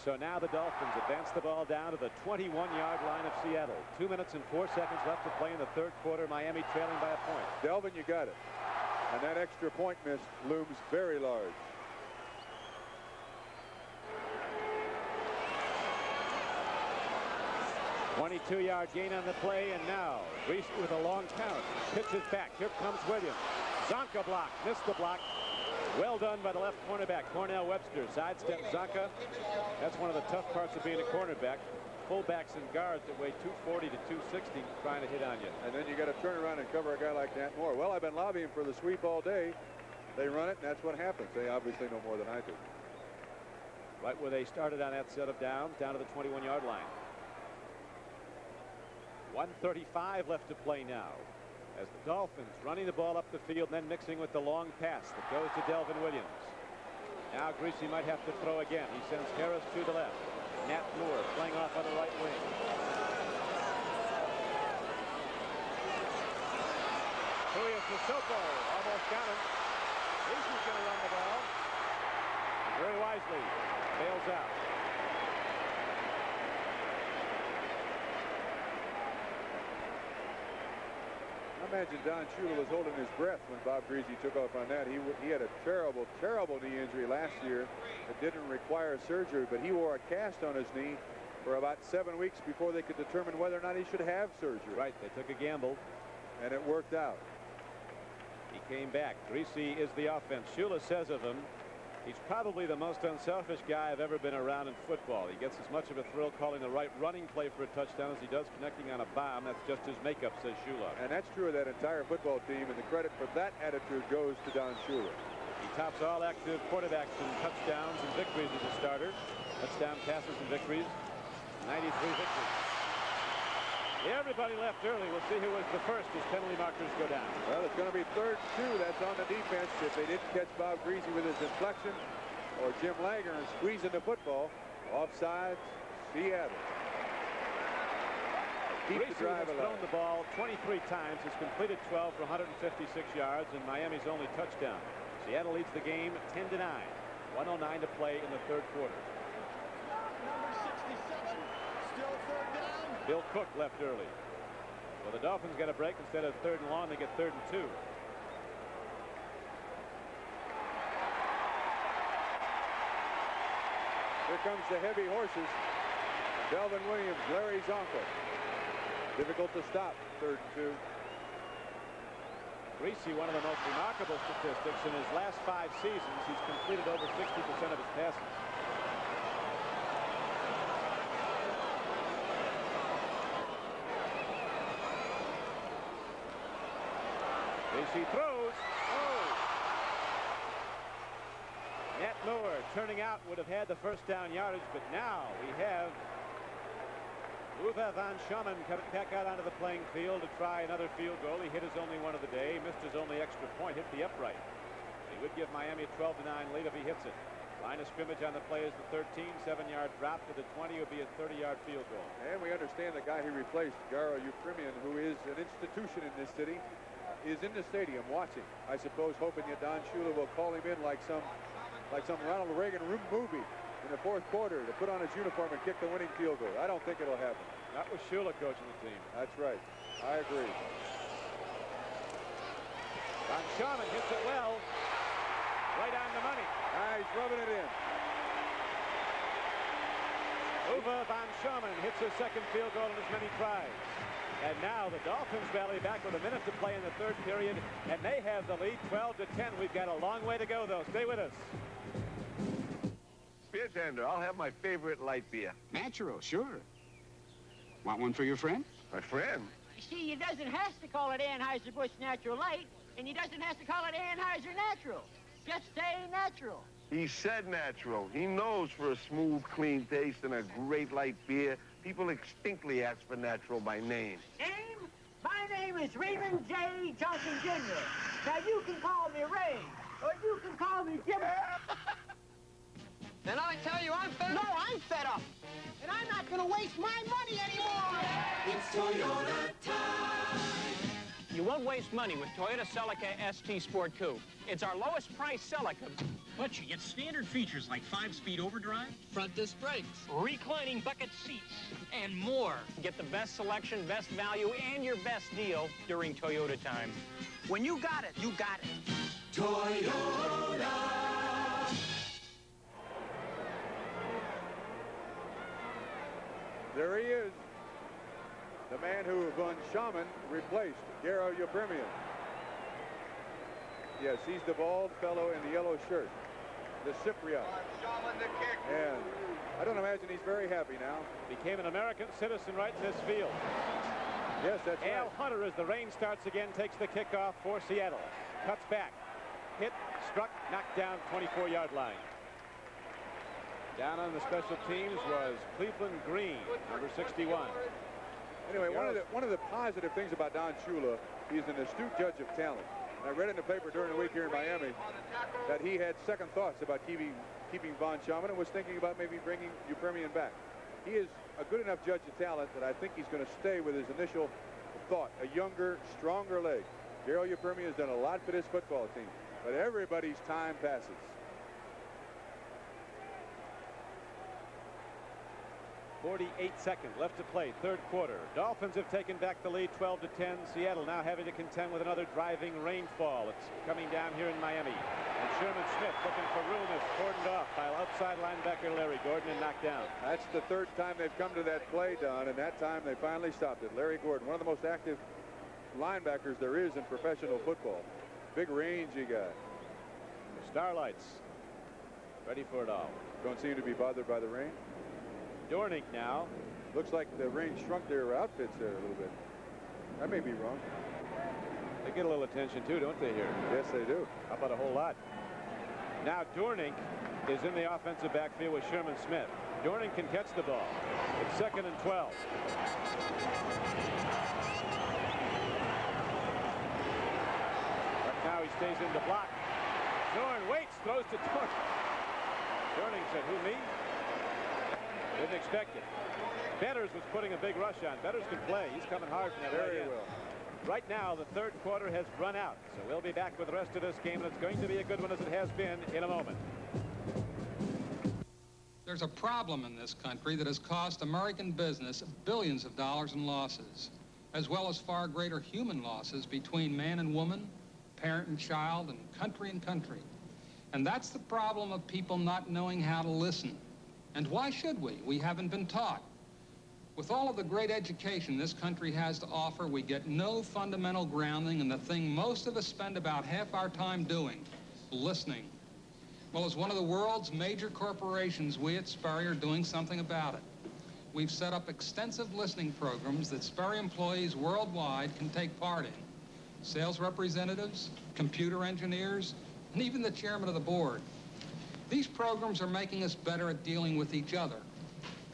So now the Dolphins advance the ball down to the 21-yard line of Seattle. 2 minutes and 4 seconds left to play in the third quarter. Miami trailing by a point. Delvin, you got it. And that extra point miss looms very large. .22-yard gain on the play, and now Greasy with a long count. Pitches back. Here comes Williams. Zonka block. Missed the block. Well done by the left cornerback, Cornell Webster. Sidestep Zonka. That's one of the tough parts of being a cornerback. Fullbacks and guards that weigh 240 to 260 trying to hit on you. And then you got to turn around and cover a guy like Nat Moore. Well, I've been lobbying for the sweep all day. They run it, and that's what happens. They obviously know more than I do. Right where they started on that set of downs, down to the 21-yard line. 1:35 left to play now. As the Dolphins running the ball up the field and then mixing with the long pass that goes to Delvin Williams. Now Greasy might have to throw again. He sends Harris to the left. Nat Moore playing off on the right wing. Tuia Sissoko almost got him. Greasy's going to run the ball. And very wisely bails out. I imagine Don Shula was holding his breath when Bob Greasy took off on that. He had a terrible, terrible knee injury last year that didn't require surgery, but he wore a cast on his knee for about 7 weeks before they could determine whether or not he should have surgery. Right, they took a gamble. And it worked out. He came back. Greasy is the offense. Shula says of him, he's probably the most unselfish guy I've ever been around in football. He gets as much of a thrill calling the right running play for a touchdown as he does connecting on a bomb. That's just his makeup, says Shula. And that's true of that entire football team, and the credit for that attitude goes to Don Shula. He tops all active quarterbacks in touchdowns and victories as a starter. Touchdown passes and victories. 93 victories. Everybody left early. We'll see who was the first as penalty markers go down. Well, it's going to be 3rd and 2. That's on the defense. If they didn't catch Bob Greasy with his inflection or Jim Langer squeezing the football, offside, Seattle. Greasy has thrown the ball 23 times, has completed 12 for 156 yards, and Miami's only touchdown. Seattle leads the game 10-9. 1:09 to play in the third quarter. Number 67, still 3rd down. Bill Cook left early. Well, the Dolphins get a break. Instead of 3rd and long, they get 3rd and 2. Here comes the heavy horses. Delvin Williams, Larry Zonka. Difficult to stop, 3rd and 2. Greasy, one of the most remarkable statistics. In his last 5 seasons, he's completed over 60% of his passes. Greasy throws. Oh! Nat Moore turning out would have had the first down yardage, but now we have Uwe van Schamen coming back out onto the playing field to try another field goal. He hit his only one of the day, missed his only extra point, hit the upright. He would give Miami a 12-9 lead if he hits it. Line of scrimmage on the play is the 13, 7-yard drop to the 20 would be a 30-yard field goal. And we understand the guy he replaced, Garo Yupremian, who is an institution in this city, is in the stadium watching. I suppose hoping that Don Shula will call him in like some Ronald Reagan movie in the 4th quarter to put on his uniform and kick the winning field goal. I don't think it'll happen. That was Shula coaching the team. That's right. I agree. Van Schamen hits it well. Right on the money. He's rubbing it in. Uwe van Schamen hits his 2nd field goal in as many tries. And now the Dolphins rally back with a minute to play in the 3rd period, and they have the lead 12-10. We've got a long way to go, though. Stay with us. Beer tender, I'll have my favorite light beer. Natural, sure. Want one for your friend? My friend? You see, he doesn't have to call it Anheuser-Busch Natural Light, and he doesn't have to call it Anheuser Natural. Just say natural. He said natural. He knows for a smooth, clean taste and a great light beer, people distinctly ask for natural by name. Name? My name is Raymond J. Johnson, Jr. Now, you can call me Ray, or you can call me Jimmy. And I tell you, I'm fed up. No, I'm fed up. And I'm not going to waste my money anymore. It's Toyota time. You won't waste money with Toyota Celica ST Sport Coupe. It's our lowest price Celica. But you get standard features like 5-speed overdrive, front disc brakes, Reclining bucket seats, and more. Get the best selection, best value, and your best deal during Toyota time. When you got it, you got it. Toyota. There he is. The man who Van Schamen replaced, Garo Yupremian. Yes, he's the bald fellow in the yellow shirt, the Cypriot. And I don't imagine he's very happy now. Became an American citizen right in this field. Yes, that's right. Al Hunter, as the rain starts again, takes the kickoff for Seattle. Cuts back. Hit, struck, knocked down, 24-yard line. Down on the special teams was Cleveland Green, number 61. Anyway, one of the positive things about Don Shula, he's an astute judge of talent. And I read in the paper during the week here in Miami that he had second thoughts about keeping Van Schamen and was thinking about maybe bringing Yupremian back. He is a good enough judge of talent that I think he's going to stay with his initial thought, a younger, stronger leg. Garo Yupremian has done a lot for this football team, but everybody's time passes. 48 seconds left to play, 3rd quarter. Dolphins have taken back the lead 12-10. Seattle now having to contend with another driving rainfall. It's coming down here in Miami. And Sherman Smith looking for room is cordoned off by outside linebacker Larry Gordon and knocked down. That's the 3rd time they've come to that play, Don, and that time they finally stopped it. Larry Gordon, one of the most active linebackers there is in professional football. Big rangy guy. The Starlights ready for it all. Don't seem to be bothered by the rain. Dornick now. Looks like the rain shrunk their outfits there a little bit. I may be wrong. They get a little attention too, don't they, here? Yes, they do. How about a whole lot? Now Dornick is in the offensive backfield with Sherman Smith. Dornick can catch the ball. It's 2nd and 12. But now he stays in the block. Zorn waits, throws to Dornick. Dornick said, who, me? Didn't expect it. Betters was putting a big rush on. Betters can play. He's coming hard from that right end. Right now, the 3rd quarter has run out. So we'll be back with the rest of this game, and it's going to be a good one as it has been in a moment. There's a problem in this country that has cost American business billions of dollars in losses, as well as far greater human losses between man and woman, parent and child, and country. And that's the problem of people not knowing how to listen. And why should we? We haven't been taught. With all of the great education this country has to offer, we get no fundamental grounding in the thing most of us spend about half our time doing, listening. Well, as one of the world's major corporations, we at Sperry are doing something about it. We've set up extensive listening programs that Sperry employees worldwide can take part in. Sales representatives, computer engineers, and even the chairman of the board. These programs are making us better at dealing with each other.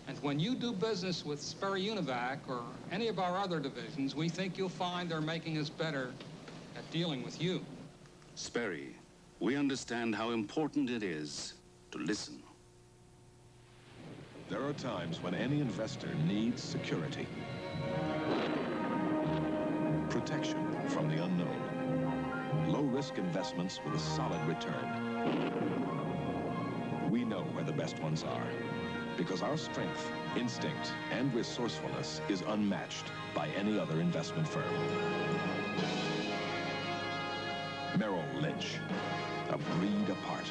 And when you do business with Sperry Univac or any of our other divisions, we think you'll find they're making us better at dealing with you. Sperry, we understand how important it is to listen. There are times when any investor needs security. Protection from the unknown. Low-risk investments with a solid return. We know where the best ones are, because our strength, instinct, and resourcefulness is unmatched by any other investment firm. Merrill Lynch, a breed apart.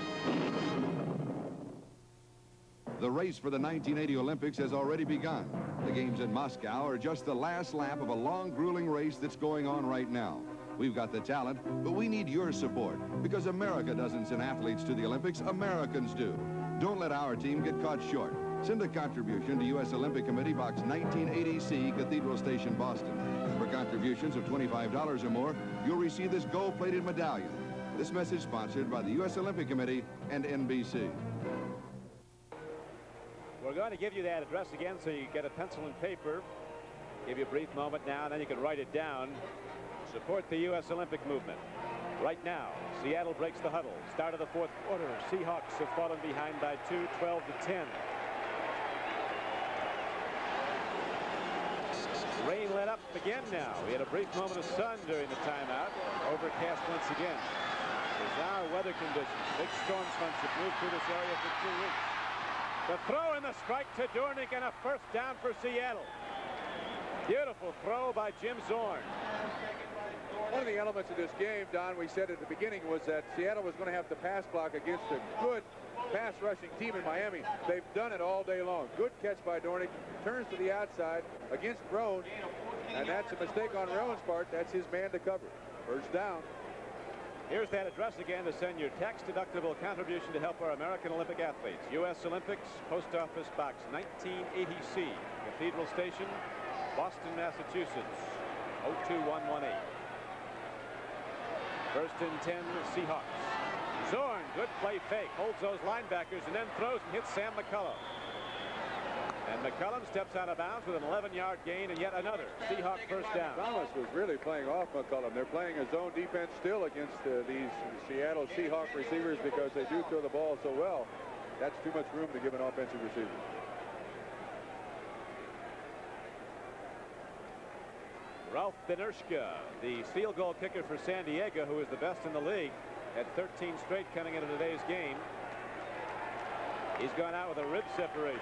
The race for the 1980 Olympics has already begun. The games in Moscow are just the last lap of a long, grueling race that's going on right now. We've got the talent, but we need your support, because America doesn't send athletes to the Olympics, Americans do. Don't let our team get caught short. Send a contribution to U.S. Olympic Committee, Box 1980C, Cathedral Station, Boston. For contributions of $25 or more, you'll receive this gold-plated medallion. This message sponsored by the U.S. Olympic Committee and NBC. We're going to give you that address again so you get a pencil and paper. Give you a brief moment now, and then you can write it down. Support the U.S. Olympic movement. Right now, Seattle breaks the huddle. Start of the fourth quarter. Seahawks have fallen behind by 2, 12-10. Rain let up again now. We had a brief moment of sun during the timeout. Overcast once again. Bizarre weather conditions. Big storm fronts have moved through this area for 2 weeks. The throw and the strike to Dornick, and a first down for Seattle. Beautiful throw by Jim Zorn. One of the elements of this game, Don, we said at the beginning, was that Seattle was going to have to pass block against a good pass rushing team in Miami. They've done it all day long. Good catch by Dornick. Turns to the outside against Roan, and that's a mistake on Roan's part. That's his man to cover. First down. Here's that address again to send your tax-deductible contribution to help our American Olympic athletes. U.S. Olympics, Post Office Box 1980C, Cathedral Station, Boston, Massachusetts, 02118. First and 10, Seahawks. Zorn, good play fake, holds those linebackers and then throws and hits Sam McCullum. And McCullum steps out of bounds with an 11-yard gain and yet another Seahawk first down. Thomas was really playing off McCullum. They're playing a zone defense still against these Seattle Seahawk receivers because they do throw the ball so well. That's too much room to give an offensive receiver. Ralph Benershka, the field goal kicker for San Diego, who is the best in the league, had 13 straight coming into today's game. He's gone out with a rib separation.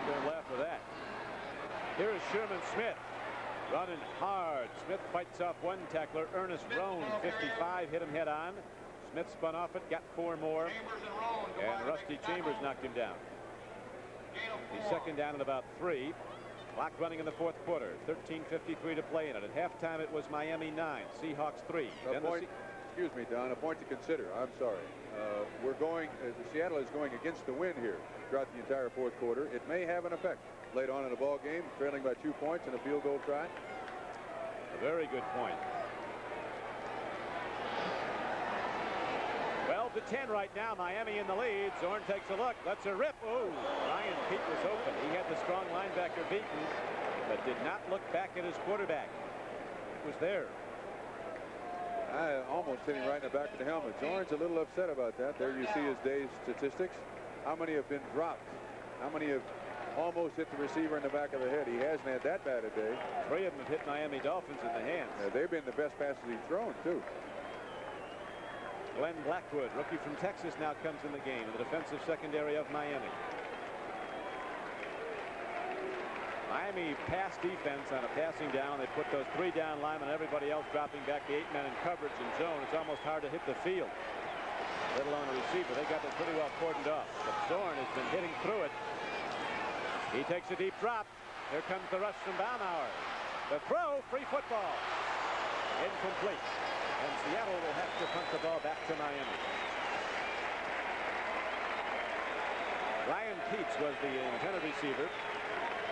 Don't laugh at that. Here is Sherman Smith running hard. Smith fights off one tackler. Ernest Roan, 55, hit him head on. Smith spun off it, got 4 more, and Rusty Chambers knocked him down. He's second down at about 3. Clock running in the fourth quarter. 13:53 to play in it. At halftime, it was Miami 9, Seahawks 3. Excuse me, Don, a point to consider. I'm sorry. Seattle is going against the wind here throughout the entire fourth quarter. It may have an effect late on in the ball game, trailing by 2 points and a field goal try. A very good point. 12-10 right now. Miami in the lead. Zorn takes a look. Lets her rip. Oh, Ryan Pete was open. He had the strong linebacker beaten, but did not look back at his quarterback. It was there. I almost hit him right in the back of the helmet. Zorn's a little upset about that. There you see his day's statistics. How many have been dropped? How many have almost hit the receiver in the back of the head? He hasn't had that bad a day. 3 of them have hit Miami Dolphins in the hands. Yeah, they've been the best passes he's thrown, too. Glenn Blackwood, rookie from Texas, now comes in the game in the defensive secondary of Miami. Miami pass defense on a passing down. They put those 3 down linemen, everybody else dropping back the 8 men in coverage and zone. It's almost hard to hit the field, let alone a receiver. They got it pretty well cordoned off. But Zorn has been hitting through it. He takes a deep drop. Here comes the rush from Baumauer. The throw, free football. Incomplete. And Seattle will have to punt the ball back to Miami. Ryan Keats was the intended receiver.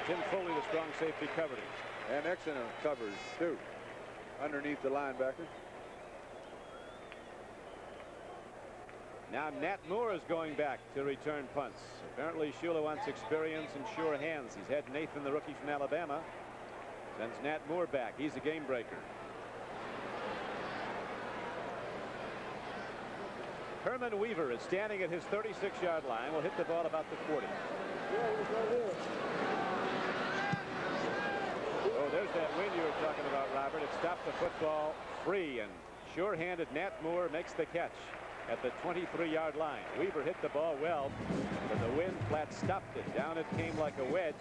Tim Foley, the strong safety, covered him. And excellent covers, too, underneath the linebacker. Now Nat Moore is going back to return punts. Apparently Shula wants experience and sure hands. He's had Nathan, the rookie from Alabama. Sends Nat Moore back. He's a game breaker. Herman Weaver is standing at his 36-yard line. Will hit the ball about the 40. Oh, there's that wind you were talking about, Robert. It stopped the football free, and sure-handed Nat Moore makes the catch at the 23-yard line. Weaver hit the ball well, but the wind flat stopped it. Down it came like a wedge.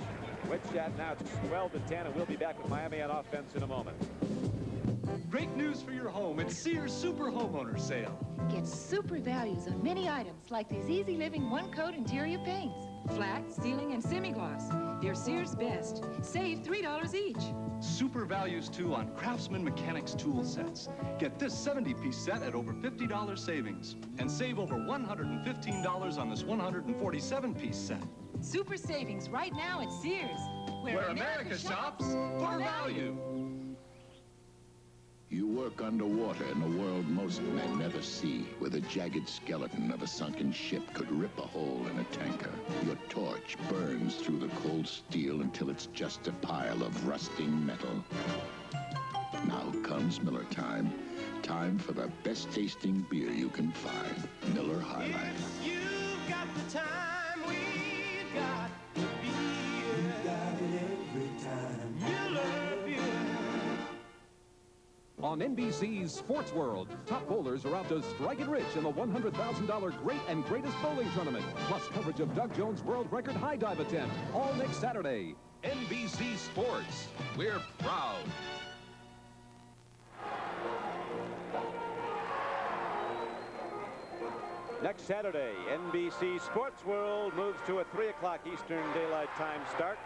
Wedge shot now. It's 12-10, and we'll be back with Miami on offense in a moment. Great news for your home. It's Sears Super Homeowner Sale. Get super values on many items like these Easy Living one-coat interior paints. Flat, ceiling, and semi-gloss. They're Sears Best. Save $3 each. Super values, too, on Craftsman Mechanics tool sets. Get this 70-piece set at over $50 savings. And save over $115 on this 147-piece set. Super savings right now at Sears. Where America shops for value. You work underwater in a world most men never see, where the jagged skeleton of a sunken ship could rip a hole in a tanker. Your torch burns through the cold steel until it's just a pile of rusting metal. Now comes Miller time. Time for the best tasting beer you can find. Miller High Life. You've got the time, we've got the beer. You got it every time. Miller beer. On NBC's Sports World, top bowlers are out to strike it rich in the $100,000 Great and Greatest Bowling Tournament. Plus coverage of Doug Jones' world record high dive attempt. All next Saturday. NBC Sports. We're proud. Next Saturday, NBC Sports World moves to a 3 o'clock Eastern Daylight Time start.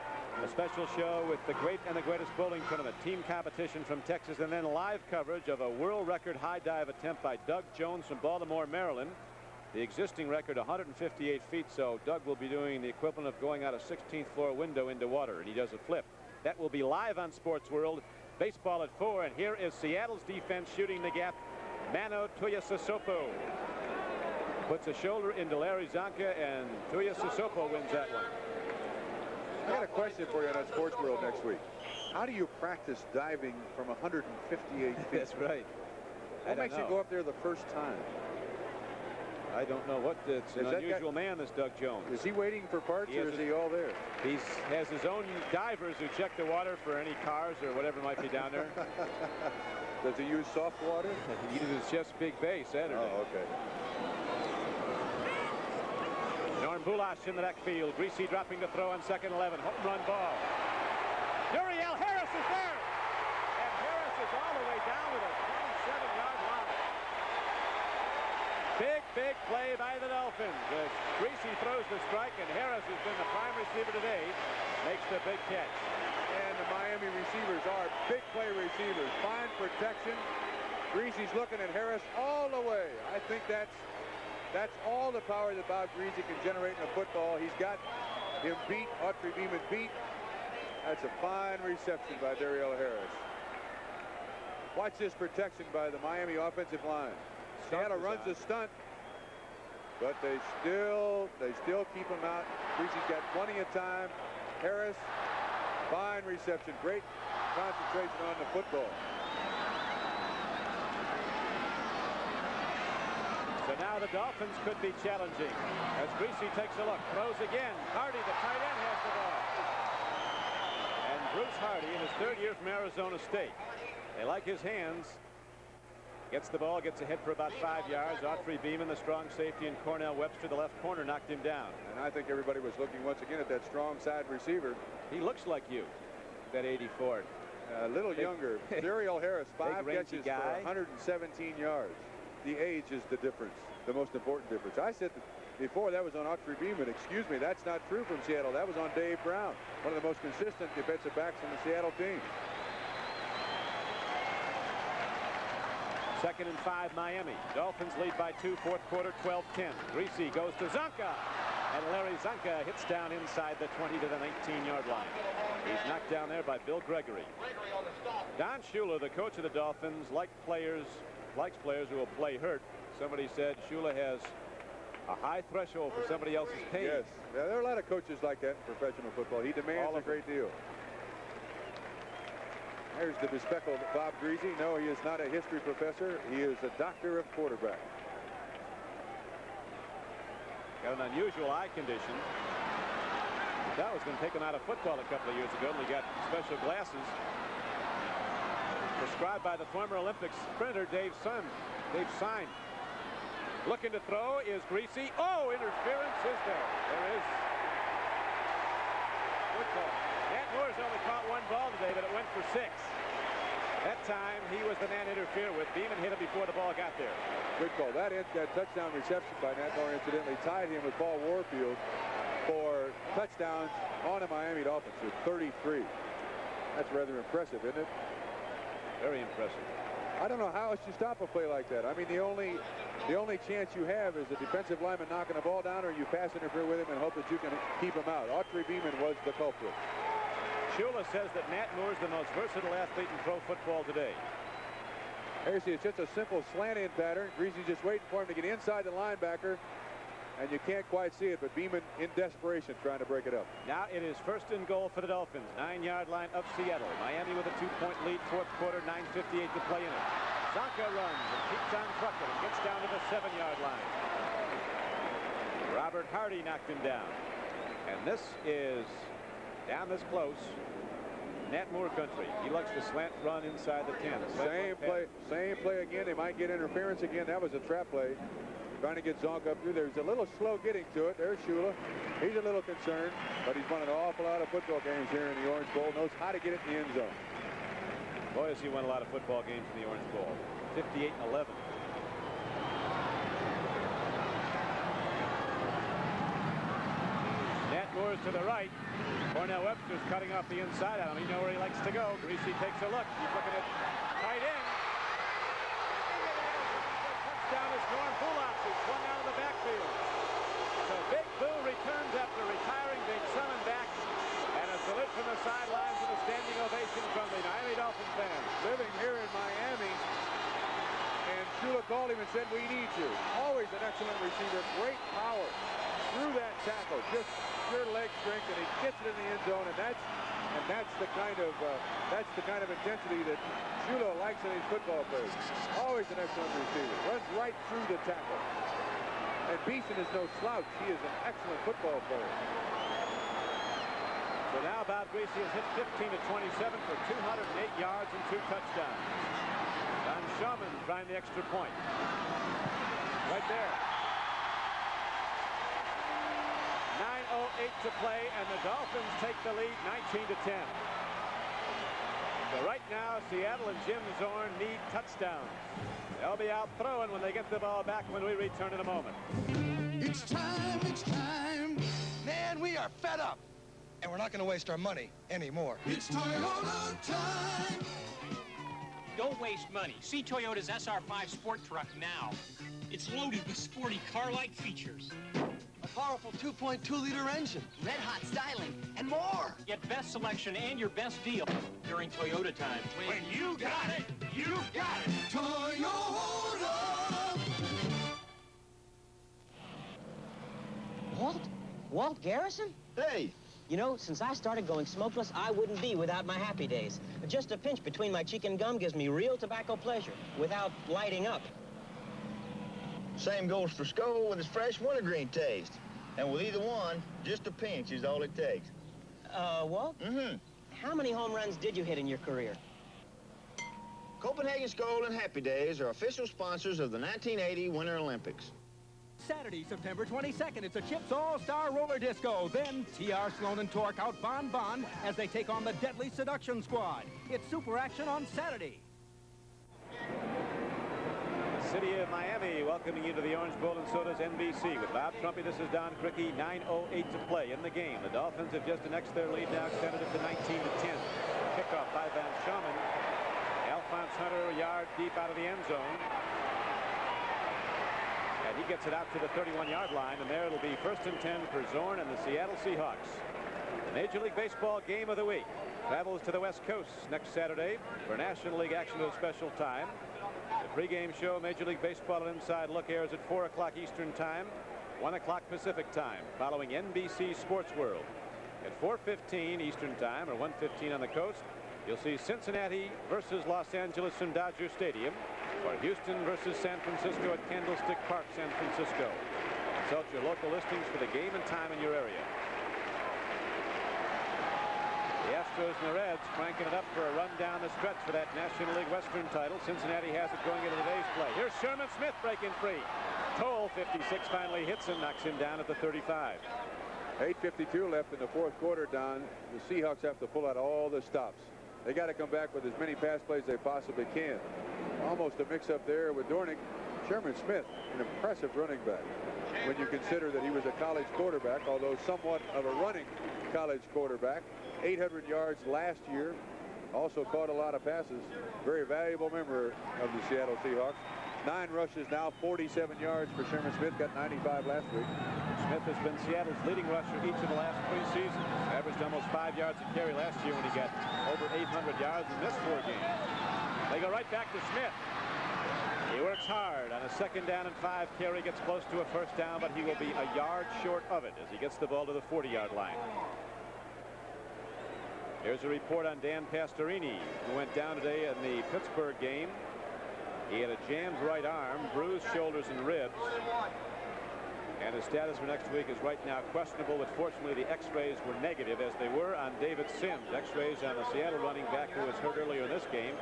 A special show with the Great and the Greatest Bowling Tournament, team competition from Texas, and then live coverage of a world record high dive attempt by Doug Jones from Baltimore, Maryland. The existing record 158 feet, so Doug will be doing the equivalent of going out a 16th floor window into water, and he does a flip. That will be live on Sports World. Baseball at 4, and here is Seattle's defense shooting the gap. Mano Tuiasosopo puts a shoulder into Larry Zonka, and Tuiasosopo wins that one. I got a question for you on Sports World next week. How do you practice diving from 158 feet? That's right. What makes you go up there the first time? I don't know what. It's an unusual man, this Doug Jones. Is he waiting for parts, or is he all there? He has his own divers who check the water for any cars or whatever might be down there. Does he use soft water? He uses just Big Bay Saturday. Oh, okay. Norm Bulash in the backfield. Greasy dropping to throw on second 11. Home run ball. Uriel Harris is there. And Harris is all the way down to the 27-yard line. Big play by the Dolphins. As Greasy throws the strike, and Harris has been the prime receiver today. Makes the big catch. And the Miami receivers are big play receivers. Fine protection. Greasy's looking at Harris all the way. I think that's all the power that Bob Greasy can generate in a football. He's got him beat, Autry Beeman beat. That's a fine reception by Dariel Harris. Watch this protection by the Miami offensive line. Seattle runs a stunt, but they still keep him out. Greasy's got plenty of time. Harris, fine reception. Great concentration on the football. So now the Dolphins could be challenging as Greasy takes a look, throws again. Hardy, the tight end, has the ball. And Bruce Hardy, in his third year from Arizona State. They like his hands. Gets the ball, gets ahead for about 5 yards. Autry Beeman, the strong safety, and Cornell Webster, the left corner, knocked him down. And I think everybody was looking once again at that strong side receiver. He looks like you, that 84. A little younger. Dariel Harris, 5 catches guy. for 117 yards. The age is the difference, the most important difference. I said that before. That was on Autry Beeman. Excuse me, that's not true from Seattle. That was on Dave Brown, one of the most consistent defensive backs in the Seattle team. 2nd and 5, Miami. Dolphins lead by 2, fourth quarter, 12-10. Greasy goes to Zonka, and Larry Zonka hits down inside the 20 to the 19-yard line. He's knocked down there by Bill Gregory. Don Shula, the coach of the Dolphins, likes players who will play hurt. Somebody said Shula has a high threshold for somebody else's pain. Yes, yeah, there are a lot of coaches like that in professional football. He demands a great deal. There's the bespectacled Bob Greasy. No, he is not a history professor. He is a doctor of quarterback. Got an unusual eye condition. That was been taken out of football a couple of years ago, and he got special glasses prescribed by the former Olympic sprinter Dave Syme. Looking to throw is Greasy. Oh, interference is there. There is. Good call. Nat Moore's only caught one ball today, but it went for 6. That time, he was the man to interfere with. Beeman hit him before the ball got there. Good call. That touchdown reception by Nat Moore incidentally tied him with Paul Warfield for touchdowns on the Miami Dolphins with 33. That's rather impressive, isn't it? Very impressive. I don't know how else you stop a play like that. I mean, the only chance you have is a defensive lineman knocking a ball down, or you pass interfere with him and hope that you can keep him out. Autry Beeman was the culprit. Shula says that Nat Moore is the most versatile athlete in pro football today. Here you see, it's just a simple slant-in pattern. Greasy's just waiting for him to get inside the linebacker, and you can't quite see it, but Beeman in desperation trying to break it up. Now it is 1st and goal for the Dolphins. 9-yard line of Seattle. Miami with a 2-point lead, fourth quarter, 9:58 to play in it. Zonka runs and keeps on trucking and gets down to the 7-yard line. Robert Hardy knocked him down. And this is down this close. Nat Moore country. He likes to slant run inside the 10. Same play again. They might get interference again. That was a trap play. Trying to get Zonka up through there. He's a little slow getting to it. There's Shula. He's a little concerned, but he's won an awful lot of football games here in the Orange Bowl. Knows how to get it in the end zone. Boy, has he won a lot of football games in the Orange Bowl. 58-11. Nat Moore's to the right. Cornell Webster's cutting off the inside out. You know where he likes to go. Greasy takes a look. He's looking at tight end. Touchdown is Norm Bulox, who swung out of the backfield. So Big Boo returns after retiring, being summoned back, and a salute from the sidelines and a standing ovation from the Miami Dolphins fans. Living here in Miami, and Shula called him and said, "We need you." Always an excellent receiver, great power through that tackle, just pure leg strength, and he gets it in the end zone, and that's the kind of intensity that Shula likes in his football players. Always an excellent receiver, runs right through the tackle. And Beeson is no slouch. He is an excellent football player. So now Bob Greasy has hit 15 to 27 for 208 yards and 2 touchdowns. Don Shawman trying the extra point. Right there. 9:08 to play, and the Dolphins take the lead 19 to 10. So right now, Seattle and Jim Zorn need touchdowns. They'll be out throwing when they get the ball back when we return in a moment. It's time. Man, we are fed up. And we're not going to waste our money anymore. It's Toyota time. Don't waste money. See Toyota's SR5 Sport Truck now. It's loaded with sporty car-like features. A powerful 2.2-liter engine. Red-hot styling, and more. Get best selection and your best deal during Toyota time. When you got it, you got it. Toyota. Walt Garrison? Hey. You know, since I started going smokeless, I wouldn't be without my happy days. Just a pinch between my cheek and gum gives me real tobacco pleasure without lighting up. Same goes for Skoal with its fresh wintergreen taste. And with either one, just a pinch is all it takes. Walt? Mm-hmm. How many home runs did you hit in your career? Copenhagen Skoal and Happy Days are official sponsors of the 1980 Winter Olympics. Saturday, September 22nd, it's a Chips All-Star Roller Disco. Then T.R. Sloan and Torque out Bon Bon as they take on the Deadly Seduction Squad. It's super action on Saturday. city of Miami, welcoming you to the Orange Bowl and Soda's NBC. With Bob Trumpy, this is Don Crickey. 9:08 to play in the game. The Dolphins have just annexed their lead, now extended it to 19-10. Kickoff by Van Schaman. Alphonse Hunter a yard deep out of the end zone. And he gets it out to the 31-yard line, and there it'll be 1st and 10 for Zorn and the Seattle Seahawks. The Major League Baseball game of the week travels to the West Coast next Saturday for National League action at a special time. The pregame show, Major League Baseball and Inside Look, airs at 4 o'clock Eastern Time, 1 o'clock Pacific Time, following NBC Sports World. At 4:15 Eastern Time, or 1:15 on the coast, you'll see Cincinnati versus Los Angeles in Dodger Stadium, or Houston versus San Francisco at Candlestick Park, San Francisco. Consult your local listings for the game and time in your area. The Astros and the Reds cranking it up for a run down the stretch for that National League Western title. Cincinnati has it going into today's play. Here's Sherman Smith breaking free. Toll, 56, finally hits him, knocks him down at the 35. 8:52 left in the fourth quarter, Don. The Seahawks have to pull out all the stops. They got to come back with as many pass plays they possibly can. Almost a mix-up there with Dornick. Sherman Smith, an impressive running back when you consider that he was a college quarterback, although somewhat of a running college quarterback. 800 yards last year. Also caught a lot of passes. Very valuable member of the Seattle Seahawks. 9 rushes now, 47 yards for Sherman Smith. Got 95 last week. Smith has been Seattle's leading rusher each of the last 3 seasons. Averaged almost 5 yards a carry last year when he got over 800 yards in this 4 games. They go right back to Smith. He works hard on a 2nd down and 5 carry, gets close to a 1st down, but he will be a yard short of it as he gets the ball to the 40-yard line. Here's a report on Dan Pastorini, who went down today in the Pittsburgh game. He had a jammed right arm, bruised shoulders and ribs. And his status for next week is right now questionable, but fortunately the x-rays were negative, as they were on David Sims. X-rays on the Seattle running back who was hurt earlier in this game.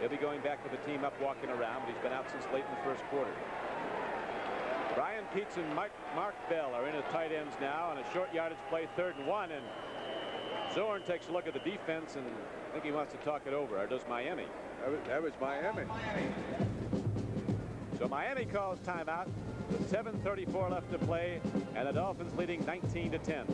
He'll be going back with the team up, walking around, but he's been out since late in the 1st quarter. Brian Peets and Mark Bell are in as tight ends now on a short yardage play, 3rd and 1, and Zorn takes a look at the defense, and I think he wants to talk it over. Or does Miami? That was Miami. So Miami calls timeout with 7:34 left to play, and the Dolphins leading 19-10.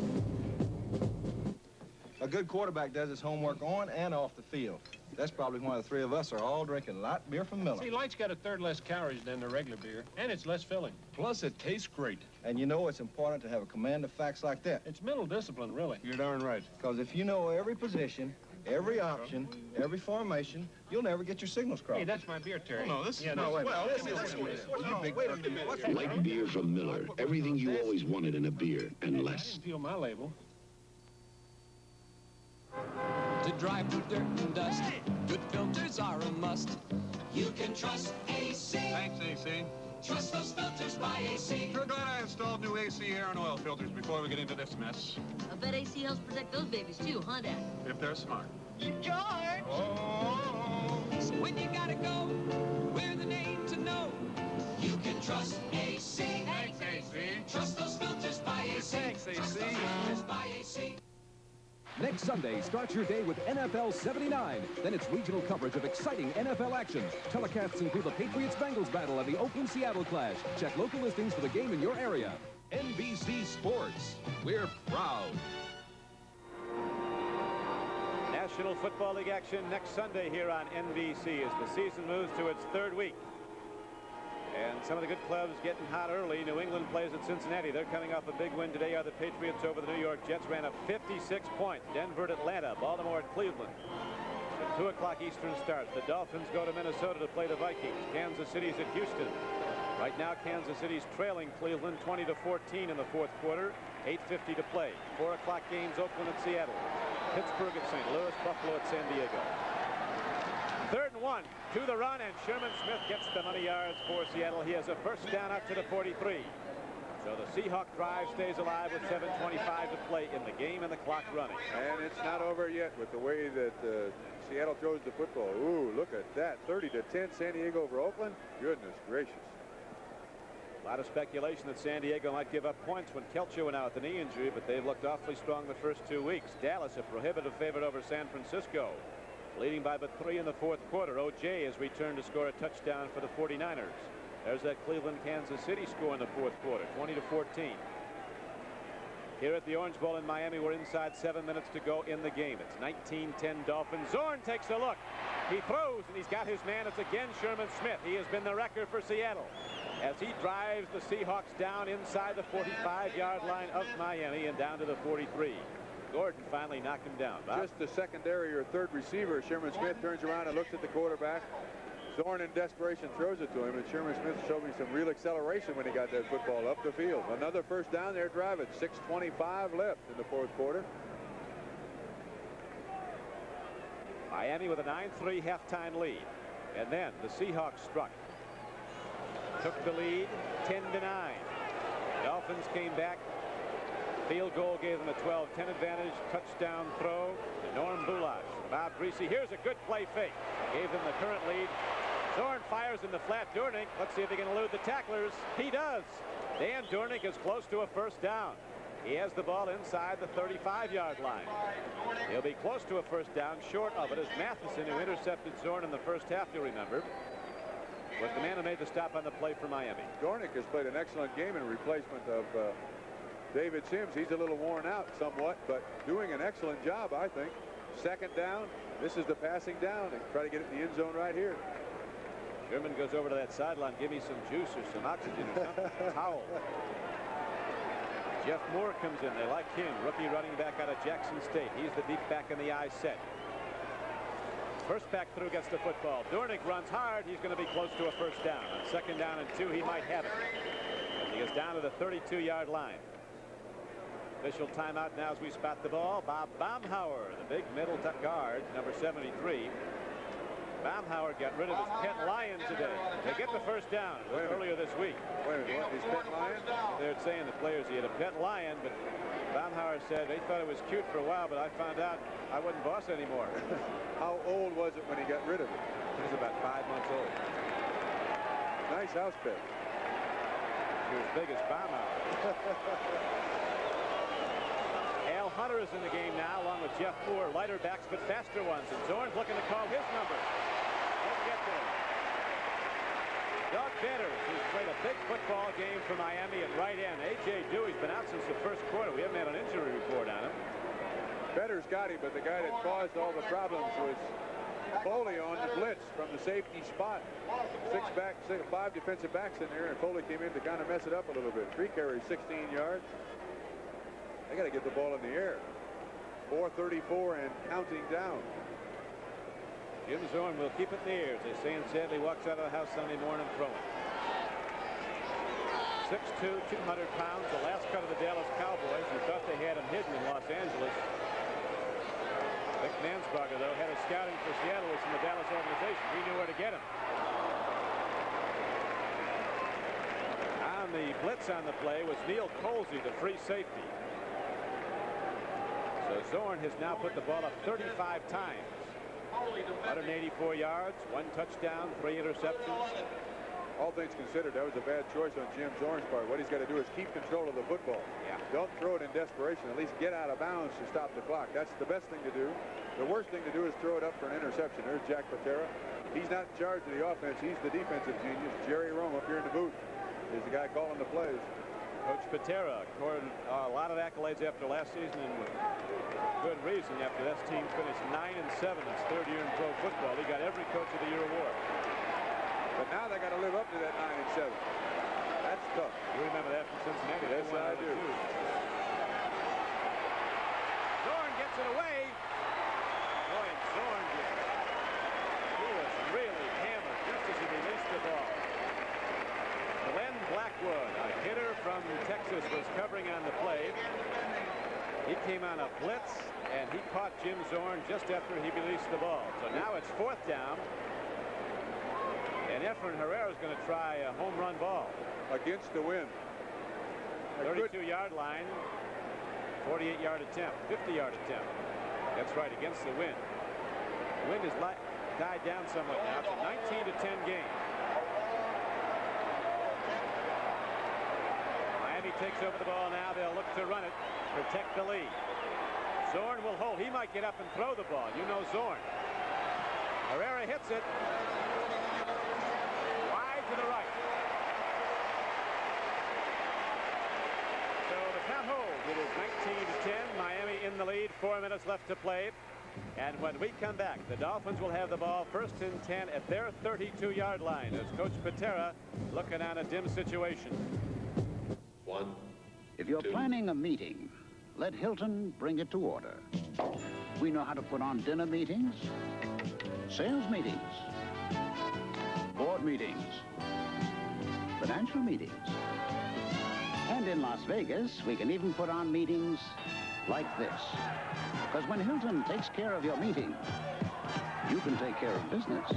A good quarterback does his homework on and off the field. That's probably why the 3 of us are all drinking light beer from Miller. See, Light's got a 1/3 less calories than the regular beer, and it's less filling. Plus, it tastes great. And you know it's important to have a command of facts like that. It's mental discipline, really. You're darn right. Because if you know every position, every option, every formation, you'll never get your signals crossed. Hey, that's my beer, Terry. Oh, no, this is... Yeah, no, wait a minute. Light beer from Miller. Everything you always wanted in a beer, and less. I didn't feel my label. To drive through dirt and dust, good filters are a must. You can trust AC. Thanks, AC. Trust those filters by AC. Sure glad I installed new AC air and oil filters before we get into this mess. I bet AC helps protect those babies too, huh, Dad? If they're smart. George! Oh! So when you gotta go, we're the name to know. You can trust AC. Thanks, AC. Trust those filters by AC. Thanks, AC. Trust those filters by AC. Next Sunday, start your day with NFL 79. Then it's regional coverage of exciting NFL action. Telecasts include the Patriots-Bengals battle and the Oakland-Seattle clash. Check local listings for the game in your area. NBC Sports. We're proud. National Football League action next Sunday here on NBC as the season moves to its 3rd week. And some of the good clubs getting hot early. New England plays at Cincinnati. They're coming off a big win today. Are the Patriots over the New York Jets. Ran up 56 points. Denver at Atlanta. Baltimore at Cleveland. At 2 o'clock Eastern start. The Dolphins go to Minnesota to play the Vikings. Kansas City's at Houston. Right now, Kansas City's trailing Cleveland 20-14 in the 4th quarter. 8:50 to play. 4 o'clock games, Oakland at Seattle. Pittsburgh at St. Louis. Buffalo at San Diego. 3rd and 1 to the run, and Sherman Smith gets the money yards for Seattle. He has a 1st down out to the 43. So the Seahawk drive stays alive with 7:25 to play in the game and the clock running. And it's not over yet with the way that Seattle throws the football. Ooh, look at that. 30-10 San Diego over Oakland. Goodness gracious. A lot of speculation that San Diego might give up points when Kelcho went out with a knee injury, but they've looked awfully strong the first 2 weeks. Dallas a prohibitive favorite over San Francisco, leading by but 3 in the 4th quarter. O.J. has returned to score a touchdown for the 49ers. There's that Cleveland-Kansas City score in the fourth quarter, 20-14. Here at the Orange Bowl in Miami, we're inside 7 minutes to go in the game. It's 19-10 Dolphins. Zorn takes a look. He throws, and he's got his man. It's again Sherman Smith. He has been the wrecker for Seattle as he drives the Seahawks down inside the 45-yard line of Miami and down to the 43. Gordon finally knocked him down. Bob? Just the secondary or third receiver. Sherman Smith turns around and looks at the quarterback. Zorn in desperation throws it to him, and Sherman Smith showed me some real acceleration when he got that football up the field. Another first down there, driving. 6:25 left in the fourth quarter. Miami with a 9-3 halftime lead. And then the Seahawks struck. Took the lead 10-9. Dolphins came back. Field goal gave them a 12-10 advantage. Touchdown throw to Norm Bulage. Bob Greasy. Here's a good play fake. Gave them the current lead. Zorn fires in the flat. Durnick. Let's see if he can elude the tacklers. He does. Dan Durnick is close to a first down. He has the ball inside the 35-yard line. He'll be close to a first down. Short of it is Matheson, who intercepted Zorn in the first half, you'll remember. Was the man who made the stop on the play for Miami. Dornick has played an excellent game in replacement of David Sims. He's a little worn out somewhat, but doing an excellent job, I think. Second down. This is the passing down and try to get it in the end zone right here. Sherman goes over to that sideline. Give me some juice or some oxygen or something. Towel. Jeff Moore comes in. They like him. Rookie running back out of Jackson State. He's the deep back in the I set. First back through gets the football. Durnick runs hard. He's going to be close to a first down. On second down and 2, he might have it. As he gets down to the 32-yard line. Official timeout now as we spot the ball. Bob Baumhauer, the big middle guard, number 73. Baumhauer got rid of his pet lion today. They get the first down earlier this week. Wait a minute, his pet lion? They're saying the players he had a pet lion, but Baumhauer said they thought it was cute for a while, but I found out I wasn't boss anymore. How old was it when he got rid of it? He was about 5 months old. Nice house pet. You're as big as Baumhauer. Al Hunter is in the game now, along with Jeff Moore. Lighter backs, but faster ones. And Zorn's looking to call his number. Doesn't get there. Doug Betters, who's played a big football game for Miami at right end. A.J. Dewey's been out since the first quarter. We haven't had an injury report on him. Betters got him, but the guy that caused all the problems was Foley on the blitz from the safety spot. 5 defensive backs in there, and Foley came in to kind of mess it up a little bit. 3 carries, 16 yards. They got to get the ball in the air. 4:34 and counting down. Jim Zorn will keep it in the air, as they say, and sadly walks out of the house Sunday morning throwing. 6'2", 200 pounds, the last cut of the Dallas Cowboys. We thought they had him hidden in Los Angeles. Vic Mansbarger, though, had a scouting for Seattle, was from the Dallas organization. He knew where to get him. On the blitz on the play was Neil Colsey, the free safety. So Zorn has now put the ball up 35 times. 184 yards, 1 touchdown, 3 interceptions. All things considered, that was a bad choice on Jim Zorn's part. What he's got to do is keep control of the football. Yeah. Don't throw it in desperation. At least get out of bounds to stop the clock. That's the best thing to do. The worst thing to do is throw it up for an interception. There's Jack Patera. He's not in charge of the offense. He's the defensive genius. Jerry Rome up here in the booth is the guy calling the plays. Coach Patera scored a lot of accolades after last season, and with good reason. After that team finished 9-7 in his 3rd year in pro football, he got every Coach of the Year award. But now they got to live up to that 9-7. That's tough. You remember that from Cincinnati? Yes, I do. Zorn gets it away. Boy, Zorn he was really hammered just as he released the ball. Glenn Blackwood, a hitter from Texas, was covering on the play. He came on a blitz, and he caught Jim Zorn just after he released the ball. So now it's 4th down. And Efrain Herrera is going to try a home run ball. Against the wind. 32-yard line, 48-yard attempt, 50-yard attempt. That's right, against the wind. The wind has died down somewhat now. It's a 19-10 game. Miami takes over the ball now. They'll look to run it, protect the lead. Zorn will hold. He might get up and throw the ball. You know Zorn. Herrera hits it. Wide to the right. in the lead. 4 minutes left to play. And when we come back, the Dolphins will have the ball first and 10 at their 32-yard line as Coach Patera looking on a dim situation. If you're planning a meeting, let Hilton bring it to order. We know how to put on dinner meetings, sales meetings, board meetings, financial meetings. And in Las Vegas, we can even put on meetings like this. Because when Hilton takes care of your meeting, you can take care of business.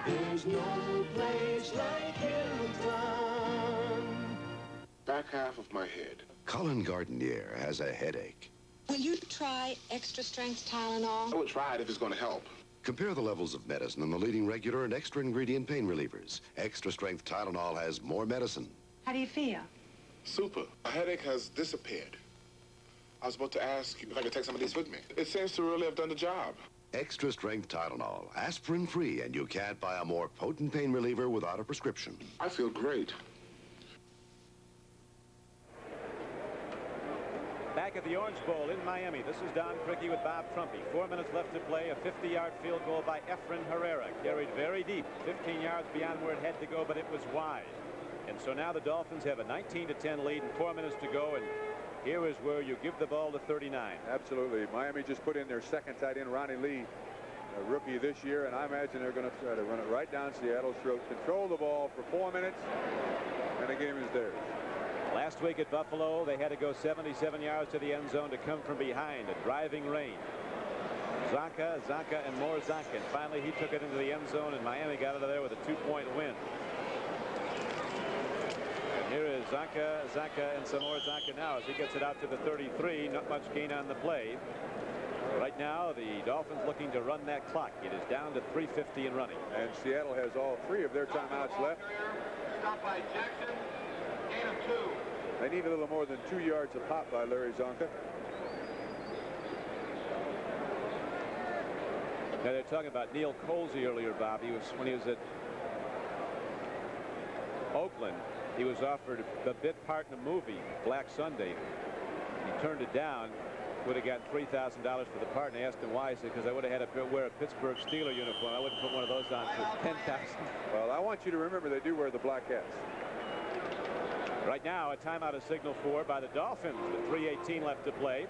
There's no place like Hilton. Back half of my head. Colin Gardenier has a headache. Will you try extra strength Tylenol? I will try it if it's going to help. Compare the levels of medicine in the leading regular and extra ingredient pain relievers. Extra strength Tylenol has more medicine. How do you feel? Super. My headache has disappeared. I was about to ask you if I could take some of these with me. It seems to really have done the job. Extra strength Tylenol, aspirin free, and you can't buy a more potent pain reliever without a prescription. I feel great. Back at the Orange Bowl in Miami, this is Don Criqui with Bob Trumpy. 4 minutes left to play. A 50-yard field goal by Efren Herrera. Carried very deep, 15 yards beyond where it had to go, but it was wide. And so now the Dolphins have a 19-10 lead and 4 minutes to go. And here is where you give the ball to 39. Absolutely. Miami just put in their second tight end, Ronnie Lee, a rookie this year, and I imagine they're going to try to run it right down Seattle's throat, control the ball for 4 minutes, and the game is theirs. Last week at Buffalo, they had to go 77 yards to the end zone to come from behind. A driving rain. Zonka, and more Zonka. And finally, he took it into the end zone, and Miami got out of there with a 2-point win. And here is Zonka, and some more Zonka now as he gets it out to the 33. Not much gain on the play. Right now, the Dolphins looking to run that clock. It is down to 3:50 and running. And Seattle has all 3 of their timeouts left. Stop by Jackson. Gain of 2. They need a little more than 2 yards a pop by Larry Zonka. Now they're talking about Neil Colsey earlier, Bob. When he was at Oakland, he was offered a bit part in a movie, Black Sunday. He turned it down. Would have gotten $3,000 for the part, and I asked him why. He said, because I would have had to wear a Pittsburgh Steeler uniform. I wouldn't put one of those on for $10,000. Well, I want you to remember they do wear the black hats. Right now, a timeout is signaled for by the Dolphins with 3:18 left to play.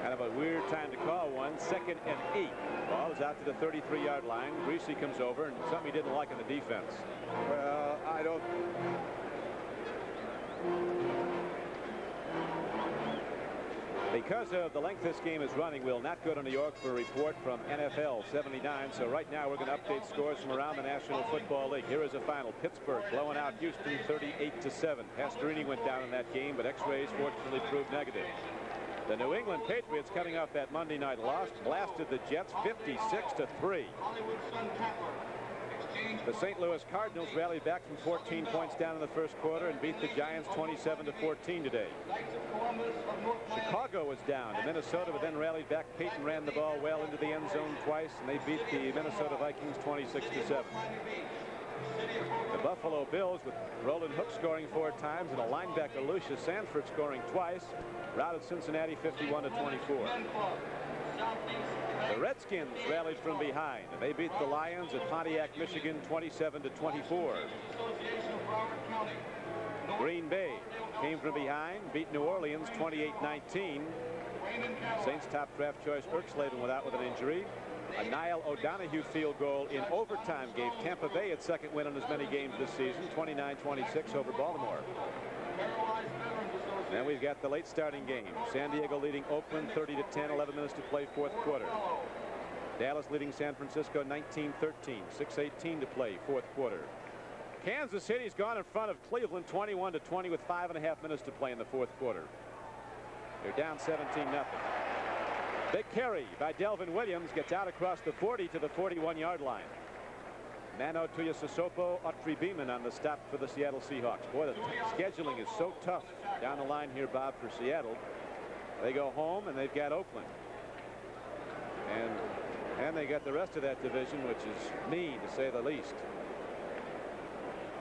Kind of a weird time to call one. 2nd and 8. Ball is out to the 33-yard line. Greasy comes over, and something he didn't like in the defense. Well, I don't. Because of the length this game is running, we'll not go to New York for a report from NFL 79. So right now we're going to update scores from around the National Football League. Here is a final. Pittsburgh blowing out Houston 38-7. Pastorini went down in that game, but x-rays fortunately proved negative. The New England Patriots, coming off that Monday night loss, blasted the Jets 56-3. The St. Louis Cardinals rallied back from 14 points down in the first quarter and beat the Giants 27-14 today. Chicago was down to Minnesota, but then rallied back. Peyton ran the ball well into the end zone twice, and they beat the Minnesota Vikings 26-7. The Buffalo Bills, with Roland Hook scoring 4 times and a linebacker Lucius Sanford scoring twice, routed Cincinnati 51-24. The Redskins rallied from behind, and they beat the Lions at Pontiac, Michigan 27-24. Green Bay came from behind, beat New Orleans 28-19. Saints top draft choice Erxleben went out with an injury. A Niall O'Donoghue field goal in overtime gave Tampa Bay its second win in as many games this season, 29-26 over Baltimore. Then we've got the late starting game. San Diego leading Oakland 30-10, 11 minutes to play, fourth quarter. Dallas leading San Francisco 19-13, 6:18 to play, fourth quarter. Kansas City's gone in front of Cleveland 21-20 with 5.5 minutes to play in the fourth quarter. They're down 17-0. Big carry by Delvin Williams gets out across the 40 to the 41-yard line. Mano Tuiasosopo Otribimon on the stop for the Seattle Seahawks. Boy, the scheduling is so tough down the line here, Bob, for Seattle. They go home and they've got Oakland. And they got the rest of that division, which is mean to say the least.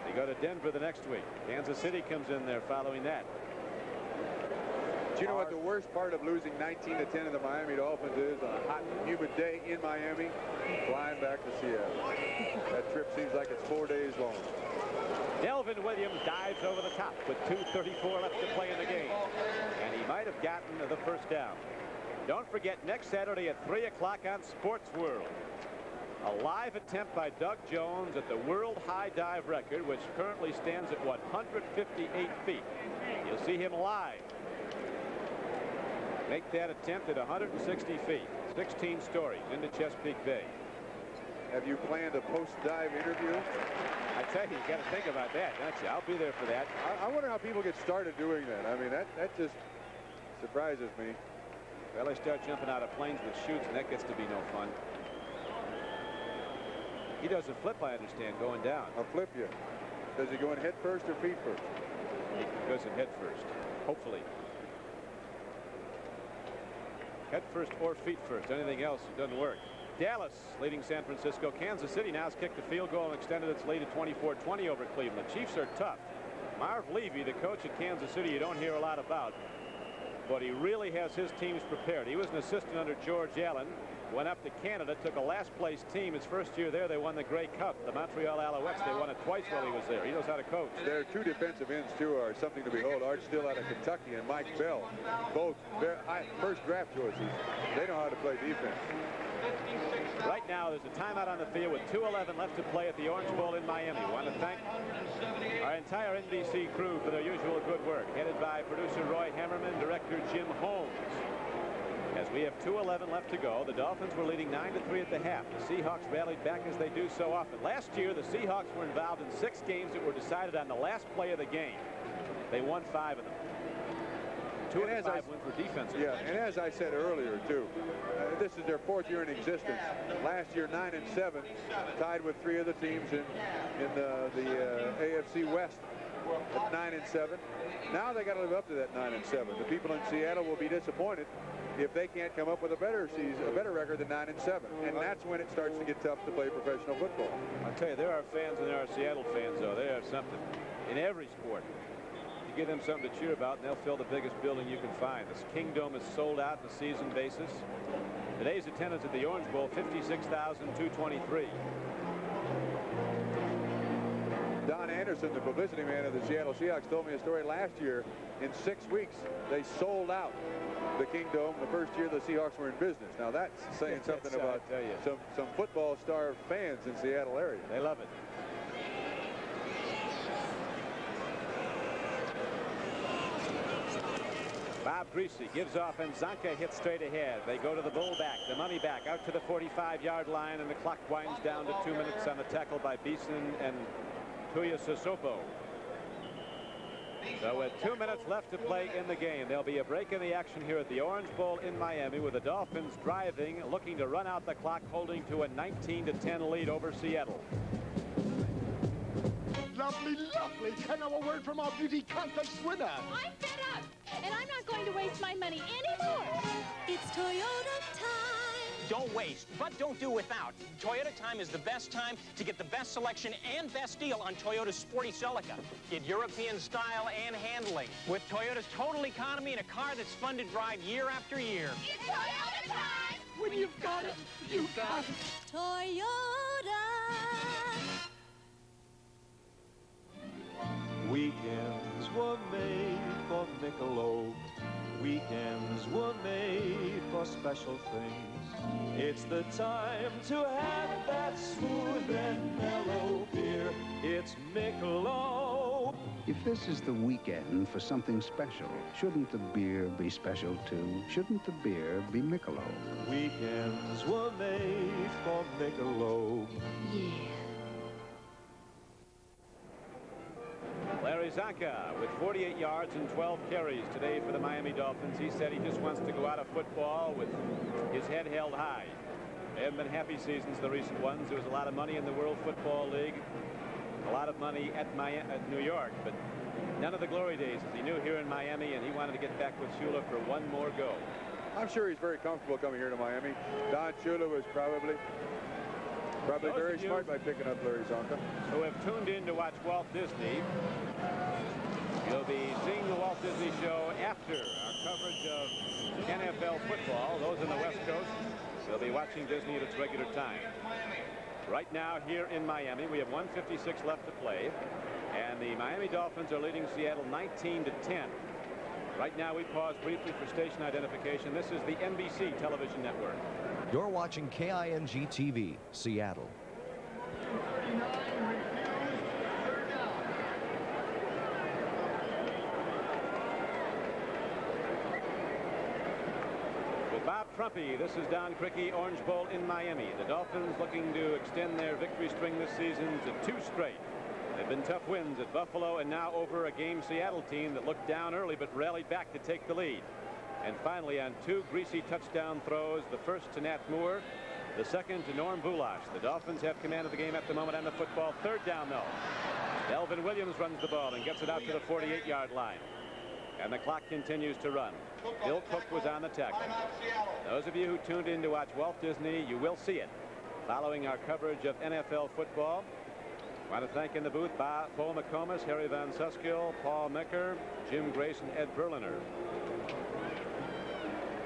They go to Denver the next week. Kansas City comes in there following that. But you know what the worst part of losing 19-10 to the Miami Dolphins is? On a hot, humid day in Miami, flying back to Seattle. That trip seems like it's 4 days long. Delvin Williams dives over the top with 2:34 left to play in the game. And he might have gotten the first down. Don't forget, next Saturday at 3 o'clock on Sports World, a live attempt by Doug Jones at the world high dive record, which currently stands at 158 feet. You'll see him live make that attempt at 160 feet, 16 stories into Chesapeake Bay. Have you planned a post-dive interview? I tell you, you got to think about that, don't you? I'll be there for that. I wonder how people get started doing that. I mean, that just surprises me. Well, they start jumping out of planes with chutes, and that gets to be no fun. He does a flip, I understand, going down. I'll flip you. Does he go in head first or feet first? He goes in head first, hopefully. Head first or feet first. Anything else, it doesn't work. Dallas leading San Francisco. Kansas City now has kicked the field goal and extended its lead to 24-20 over Cleveland. The Chiefs are tough. Marv Levy, the coach at Kansas City, you don't hear a lot about, but he really has his teams prepared. He was an assistant under George Allen, went up to Canada, took a last-place team. His first year there, they won the Grey Cup. The Montreal Alouettes, they won it twice while he was there. He knows how to coach. Their two defensive ends, too, are something to behold. Art Still out of Kentucky and Mike Bell, both high first draft choices. They know how to play defense. Right now, there's a timeout on the field with 2:11 left to play at the Orange Bowl in Miami. I want to thank our entire NBC crew for their usual good work, headed by producer Roy Hammerman, director Jim Holmes. As we have 2:11 left to go, the Dolphins were leading 9-3 at the half. The Seahawks rallied back as they do so often. Last year, the Seahawks were involved in 6 games that were decided on the last play of the game. They won 5 of them. 2 of the 5 wins were defensive. Yeah, and as I said earlier, too, this is their 4th year in existence. Last year, 9-7, tied with 3 of the teams in the AFC West at 9-7. Now they got to live up to that 9-7. The people in Seattle will be disappointed if they can't come up with a better season, a better record than 9-7, and that's when it starts to get tough to play professional football. I'll tell you, there are fans and there are Seattle fans, though. They have something in every sport. You give them something to cheer about, and they'll fill the biggest building you can find. This Kingdome is sold out on a season basis. Today's attendance at the Orange Bowl, 56,223. Don Anderson, the publicity man of the Seattle Seahawks, told me a story last year. In 6 weeks, they sold out the Kingdome the first year the Seahawks were in business. Now that's saying something about some football-starved fans in Seattle area. They love it. Bob Greasy gives off, and Zonka hits straight ahead. They go to the bullback, the money back, out to the 45-yard line, and the clock winds down to 2 minutes on the tackle by Beeson and Tuya Sosopo. So with 2 minutes left to play in the game, there'll be a break in the action here at the Orange Bowl in Miami, with the Dolphins driving, looking to run out the clock, holding to a 19-10 lead over Seattle. Lovely, lovely. And now a word from our beauty contest winner. I'm fed up, and I'm not going to waste my money anymore. It's Toyota time. Don't waste, but don't do without. Toyota Time is the best time to get the best selection and best deal on Toyota's sporty Celica. Get European style and handling with Toyota's total economy and a car that's fun to drive year after year. It's Toyota time. When you've got it, you've got it. Toyota. Weekends were made for Michelob. Weekends were made for special things. It's the time to have that smooth and mellow beer. It's Michelob. If this is the weekend for something special, shouldn't the beer be special too? Shouldn't the beer be Michelob? Weekends were made for Michelob. Yeah. Larry Zonka with 48 yards and 12 carries today for the Miami Dolphins. He said he just wants to go out of football with his head held high. They haven't been happy seasons, the recent ones. There was a lot of money in the World Football League, a lot of money at New York, but none of the glory days, as he knew here in Miami, and he wanted to get back with Shula for one more go. I'm sure he's very comfortable coming here to Miami. Don Shula was probably very smart by picking up Larry Zonka. Who have tuned in to watch Walt Disney, You'll be seeing the Walt Disney Show after our coverage of NFL football. Those on the West Coast will be watching Disney at its regular time. Right now here in Miami, we have 1:56 left to play, and the Miami Dolphins are leading Seattle 19-10. Right now, we pause briefly for station identification. This is the NBC television network. You're watching KING TV, Seattle. With Bob Trumpy, this is Don Criqui, Orange Bowl in Miami. The Dolphins looking to extend their victory string this season to 2 straight. They've been tough wins at Buffalo and now over a game Seattle team that looked down early but rallied back to take the lead. And finally, on 2 greasy touchdown throws, the first to Nat Moore, the second to Norm Bulash. The Dolphins have command of the game at the moment on the football. 3rd down, though. Delvin Williams runs the ball and gets it out to the 48-yard line. And the clock continues to run. Bill Cook was on the tackle. Those of you who tuned in to watch Walt Disney, you will see it. Following our coverage of NFL football, I want to thank in the booth Bo McComas, Harry Van Suskill, Paul Mecker, Jim Grace, and Ed Berliner.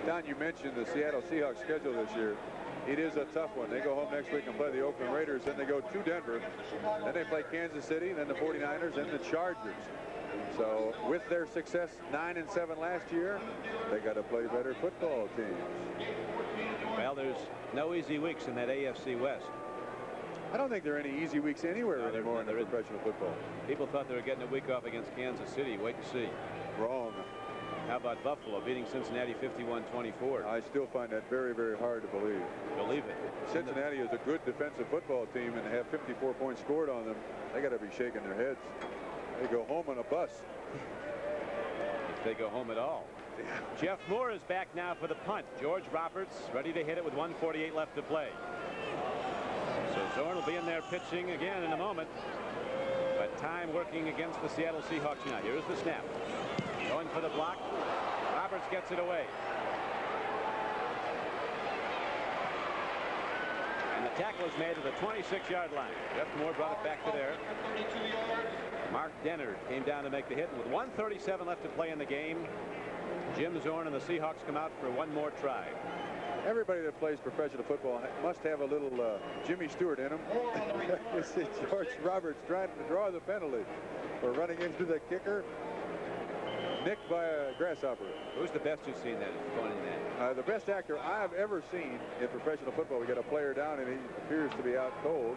Don, you mentioned the Seattle Seahawks schedule this year. It is a tough one. They go home next week and play the Oakland Raiders. Then they go to Denver. Then they play Kansas City, then the 49ers, and the Chargers. So with their success 9-7 last year, they got to play better football teams. Well, there's no easy weeks in that AFC West. I don't think there are any easy weeks anywhere anymore in the professional football. People thought they were getting a week off against Kansas City. Wait and see. Wrong. How about Buffalo beating Cincinnati 51-24? I still find that very, very hard to believe. Believe it. Cincinnati is a good defensive football team, and to have 54 points scored on them, they got to be shaking their heads. They go home on a bus. If they go home at all. Yeah. Jeff Moore is back now for the punt. George Roberts ready to hit it with 1:48 left to play. So Zorn will be in there pitching again in a moment. But time working against the Seattle Seahawks now. Here's the snap. Going for the block. Roberts gets it away. And the tackle is made at the 26-yard line. Jeff Moore brought it back to there. Mark Dennard came down to make the hit. And with 1:37 left to play in the game, Jim Zorn and the Seahawks come out for one more try. Everybody that plays professional football must have a little Jimmy Stewart in them. You see George Roberts trying to draw the penalty for running into the kicker, nicked by a grasshopper. Who's the best you've seen that? The best actor I've ever seen in professional football. We got a player down and he appears to be out cold.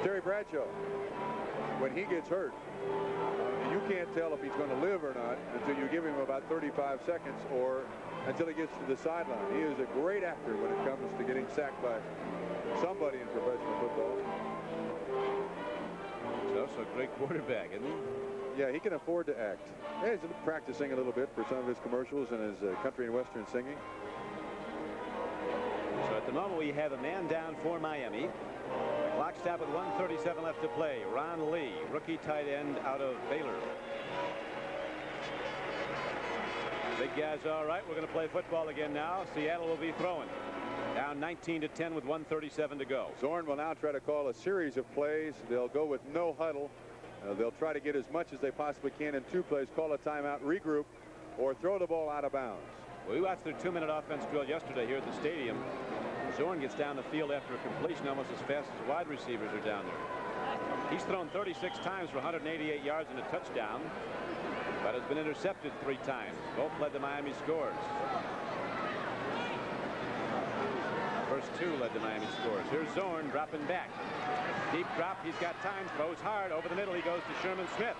Terry Bradshaw. When he gets hurt, you can't tell if he's going to live or not until you give him about 35 seconds or until he gets to the sideline. He is a great actor when it comes to getting sacked by somebody in professional football. He's also a great quarterback, isn't he? Yeah, he can afford to act. Yeah, he's practicing a little bit for some of his commercials and his country and western singing. So at the moment we have a man down for Miami. The clock stop at 1:37 left to play. Ron Lee, rookie tight end out of Baylor. Big guys, all right. We're going to play football again now. Seattle will be throwing. Down 19-10 with 1:37 to go. Zorn will now try to call a series of plays. They'll go with no huddle. They'll try to get as much as they possibly can in 2 plays, call a timeout, regroup, or throw the ball out of bounds. We watched their 2-minute offense drill yesterday here at the stadium. Zorn gets down the field after a completion almost as fast as wide receivers are down there. He's thrown 36 times for 188 yards and a touchdown, but has been intercepted 3 times. Both led to Miami scores. First 2 led to Miami scores. Here's Zorn dropping back. Deep drop. He's got time. Throws hard. Over the middle he goes to Sherman Smith.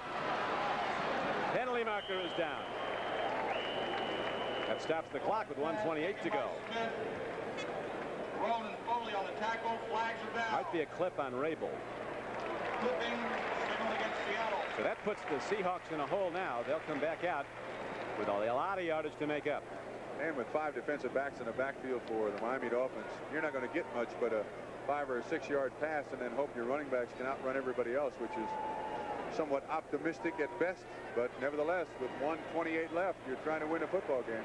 Penalty marker is down. That stops the clock with 1:28 to go. Roland Foley on the tackle. Flags are down. Might be a clip on Rabel. Clipping signal against Seattle. So that puts the Seahawks in a hole now. They'll come back out with a lot of yardage to make up. And with 5 defensive backs in the backfield for the Miami Dolphins, you're not going to get much but a 5 or 6 yard pass and then hope your running backs can outrun everybody else, which is somewhat optimistic at best. But nevertheless, with 1:28 left, you're trying to win a football game.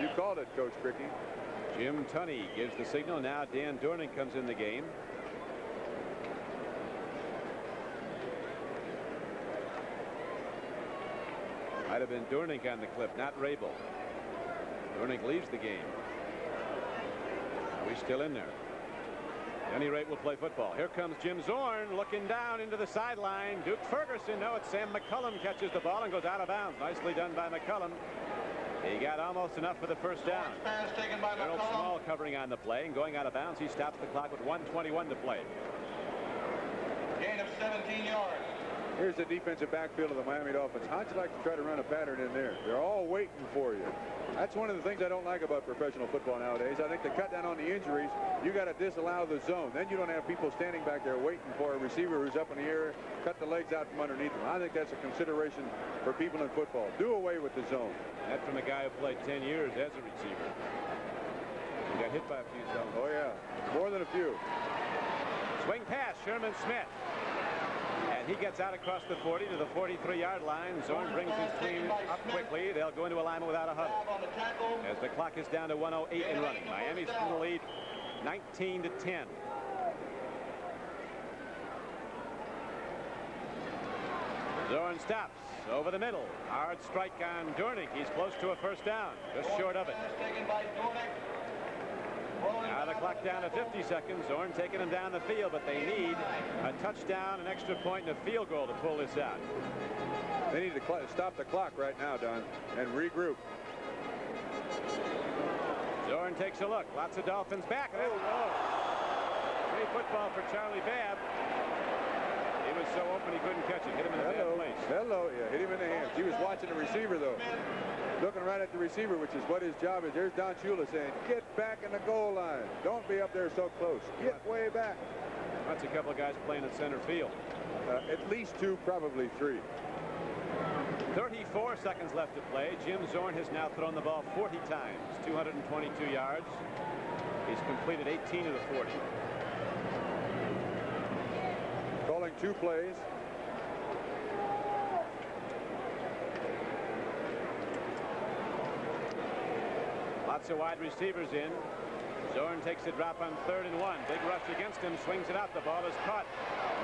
You called it, Coach Criqui. Jim Tunney gives the signal. Now Dan Dorning comes in the game. Might have been Dornick on the clip, not Rabel. Dornick leaves the game. Are we still in there? At any rate, we'll play football. Here comes Jim Zorn looking down into the sideline. Duke Ferguson. No, it's Sam McCullum catches the ball and goes out of bounds. Nicely done by McCullum. He got almost enough for the first down. Gerald Small covering on the play and going out of bounds. He stops the clock with 1:21 to play. Gain of 17 yards. Here's the defensive backfield of the Miami Dolphins. How'd you like to try to run a pattern in there? They're all waiting for you. That's one of the things I don't like about professional football nowadays. I think to cut down on the injuries, you got to disallow the zone. Then you don't have people standing back there waiting for a receiver who's up in the air, cut the legs out from underneath them. I think that's a consideration for people in football. Do away with the zone. That from a guy who played 10 years as a receiver. He got hit by a few zones. Oh, yeah. More than a few. Swing pass, Sherman Smith. And he gets out across the 40 to the 43-yard line. Zorn brings his team up quickly. They'll go into alignment without a huddle. As the clock is down to 1:08 and running. Miami's in the lead 19-10. Zorn stops over the middle. Hard strike on Dornick. He's close to a first down. Just short of it. Now the clock down to 50 seconds. Zorn taking him down the field, but they need a touchdown, an extra point, and a field goal to pull this out. They need to stop the clock right now, Don, and regroup. Zorn takes a look. Lots of Dolphins back. Great football for Charlie Babb. He was so open he couldn't catch it. Hit him in the bad place. Yeah, hit him in the hands. He was watching the receiver, though. Looking right at the receiver, which is what his job is. There's Don Shula saying, get back in the goal line. Don't be up there so close. Get way back. That's a couple of guys playing at center field. At least 2, probably 3. 34 seconds left to play. Jim Zorn has now thrown the ball 40 times, 222 yards. He's completed 18 of the 40. Calling 2 plays. Lots of wide receivers in. Zorn takes a drop on 3rd and 1. Big rush against him. Swings it out. The ball is caught.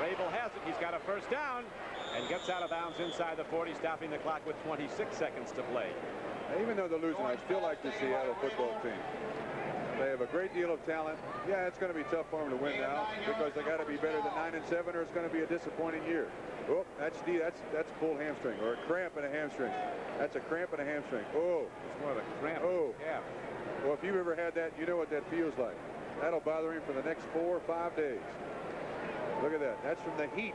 Rabel has it. He's got a first down and gets out of bounds inside the 40, stopping the clock with 26 seconds to play. Even though they're losing, I still like the Seattle football team. They have a great deal of talent. Yeah, it's going to be tough for them to win now because they got to be better than 9-7, or it's going to be a disappointing year. Oh, that's pulled hamstring, or a cramp in a hamstring. That's a cramp in a hamstring. Oh, it's more of a cramp. Oh, yeah. Well, if you've ever had that, you know what that feels like. That'll bother him for the next 4 or 5 days. Look at that. That's from the heat.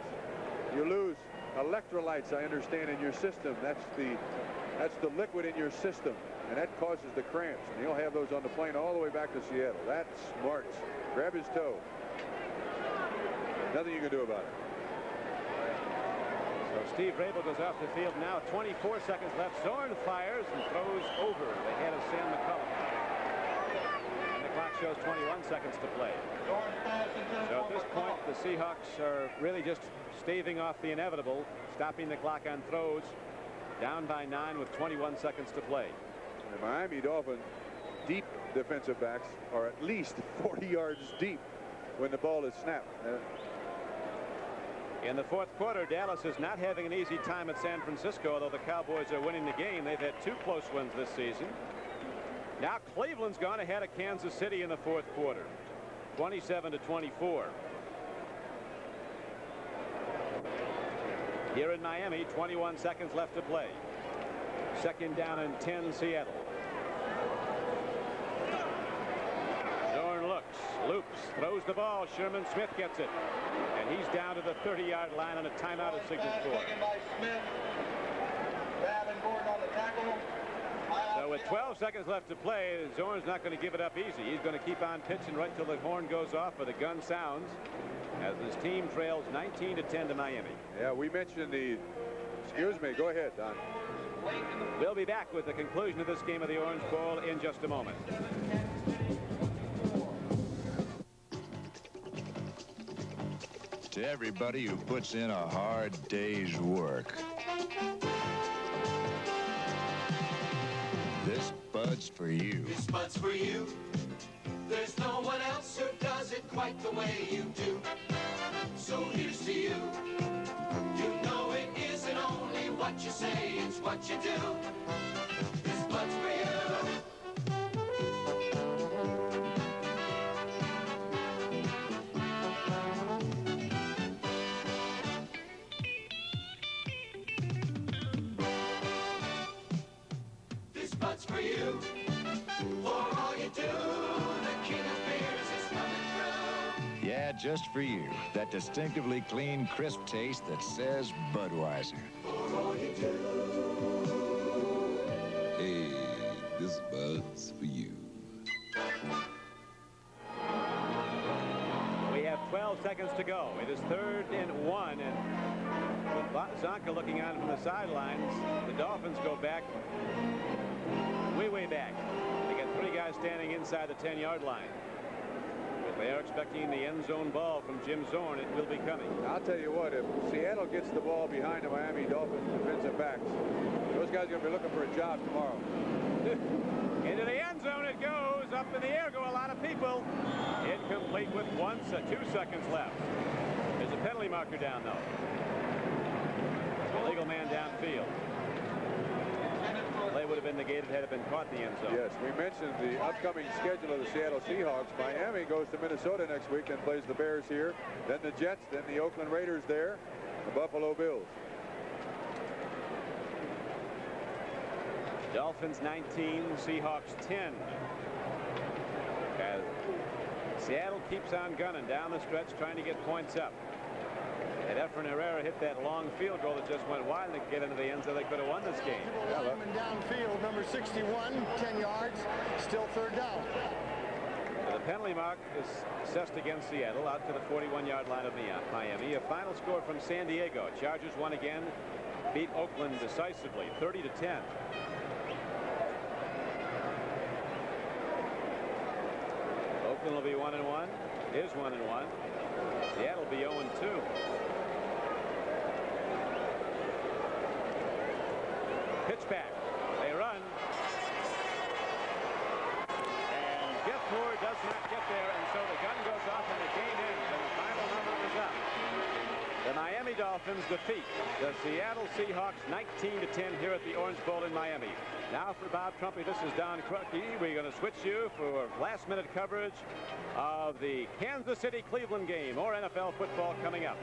You lose electrolytes, I understand, in your system. That's the liquid in your system, and that causes the cramps. And he'll have those on the plane all the way back to Seattle. That's smart. Grab his toe. Nothing you can do about it. So Steve Rabel goes off the field now. 24 seconds left. Zorn fires and throws over the head of Sam McCullum. And the clock shows 21 seconds to play. So at this point, the Seahawks are really just staving off the inevitable, stopping the clock on throws. Down by 9 with 21 seconds to play. The Miami Dolphins deep defensive backs are at least 40 yards deep when the ball is snapped. In the 4th quarter, Dallas is not having an easy time at San Francisco, although the Cowboys are winning the game. They've had 2 close wins this season. Now Cleveland's gone ahead of Kansas City in the 4th quarter, 27-24. Here in Miami, 21 seconds left to play. 2nd down and 10, Seattle. Zorn looks, loops, throws the ball. Sherman Smith gets it. And he's down to the 30-yard line, and a timeout is signaled for. So with 12 seconds left to play, Zorn's not going to give it up easy. He's going to keep on pitching right till the horn goes off or the gun sounds, as his team trails 19-10 to Miami. Yeah, we mentioned the... Excuse me. Go ahead, Don. We'll be back with the conclusion of this game of the Orange Bowl in just a moment. To everybody who puts in a hard day's work, this Bud's for you. This Bud's for you. There's no one else who does it quite the way you do. So here's to you. You know it isn't only one. what you say, it's what you do. This bud's for you. This bud's for you. For all you do, the king of beers is coming through. Yeah, just for you. That distinctively clean, crisp taste that says Budweiser. For all you do. Hey, this bud's for you. We have 12 seconds to go. It is 3rd and 1, and with Zonka looking on from the sidelines, the Dolphins go back, way back. They got 3 guys standing inside the 10-yard line. If they are expecting the end zone ball from Jim Zorn, it will be coming. I'll tell you what, if Seattle gets the ball behind the Miami Dolphins defensive backs, those guys are going to be looking for a job tomorrow. Into the end zone it goes. Up in the air go a lot of people. Incomplete with 2 seconds left. There's a penalty marker down, though. Illegal man downfield. Play would have been negated had it been caught in the end zone. Yes, we mentioned the upcoming schedule of the Seattle Seahawks. Miami goes to Minnesota next week and plays the Bears here. Then the Jets, then the Oakland Raiders there, the Buffalo Bills. Dolphins 19, Seahawks 10. As Seattle keeps on gunning down the stretch, trying to get points up. And Efren Herrera hit that long field goal that just went wide. They could get into the end zone. They could have won this game. Lineman downfield, number 61, 10 yards, still 3rd down. The penalty mark is assessed against Seattle out to the 41-yard line of Miami. A final score from San Diego. Chargers won again, beat Oakland decisively, 30-10. Oakland will be 1-1. Is 1-1. Seattle will be 0-2. Pitch back. They run. And Jeff Moore does not get there, and so the gun goes off and the game ends, and the final number is up. The Miami Dolphins defeat the Seattle Seahawks 19-10 here at the Orange Bowl in Miami. Now for Bob Trumpy, this is Don Krupke. We're going to switch you for last-minute coverage of the Kansas City-Cleveland game, or NFL football coming up.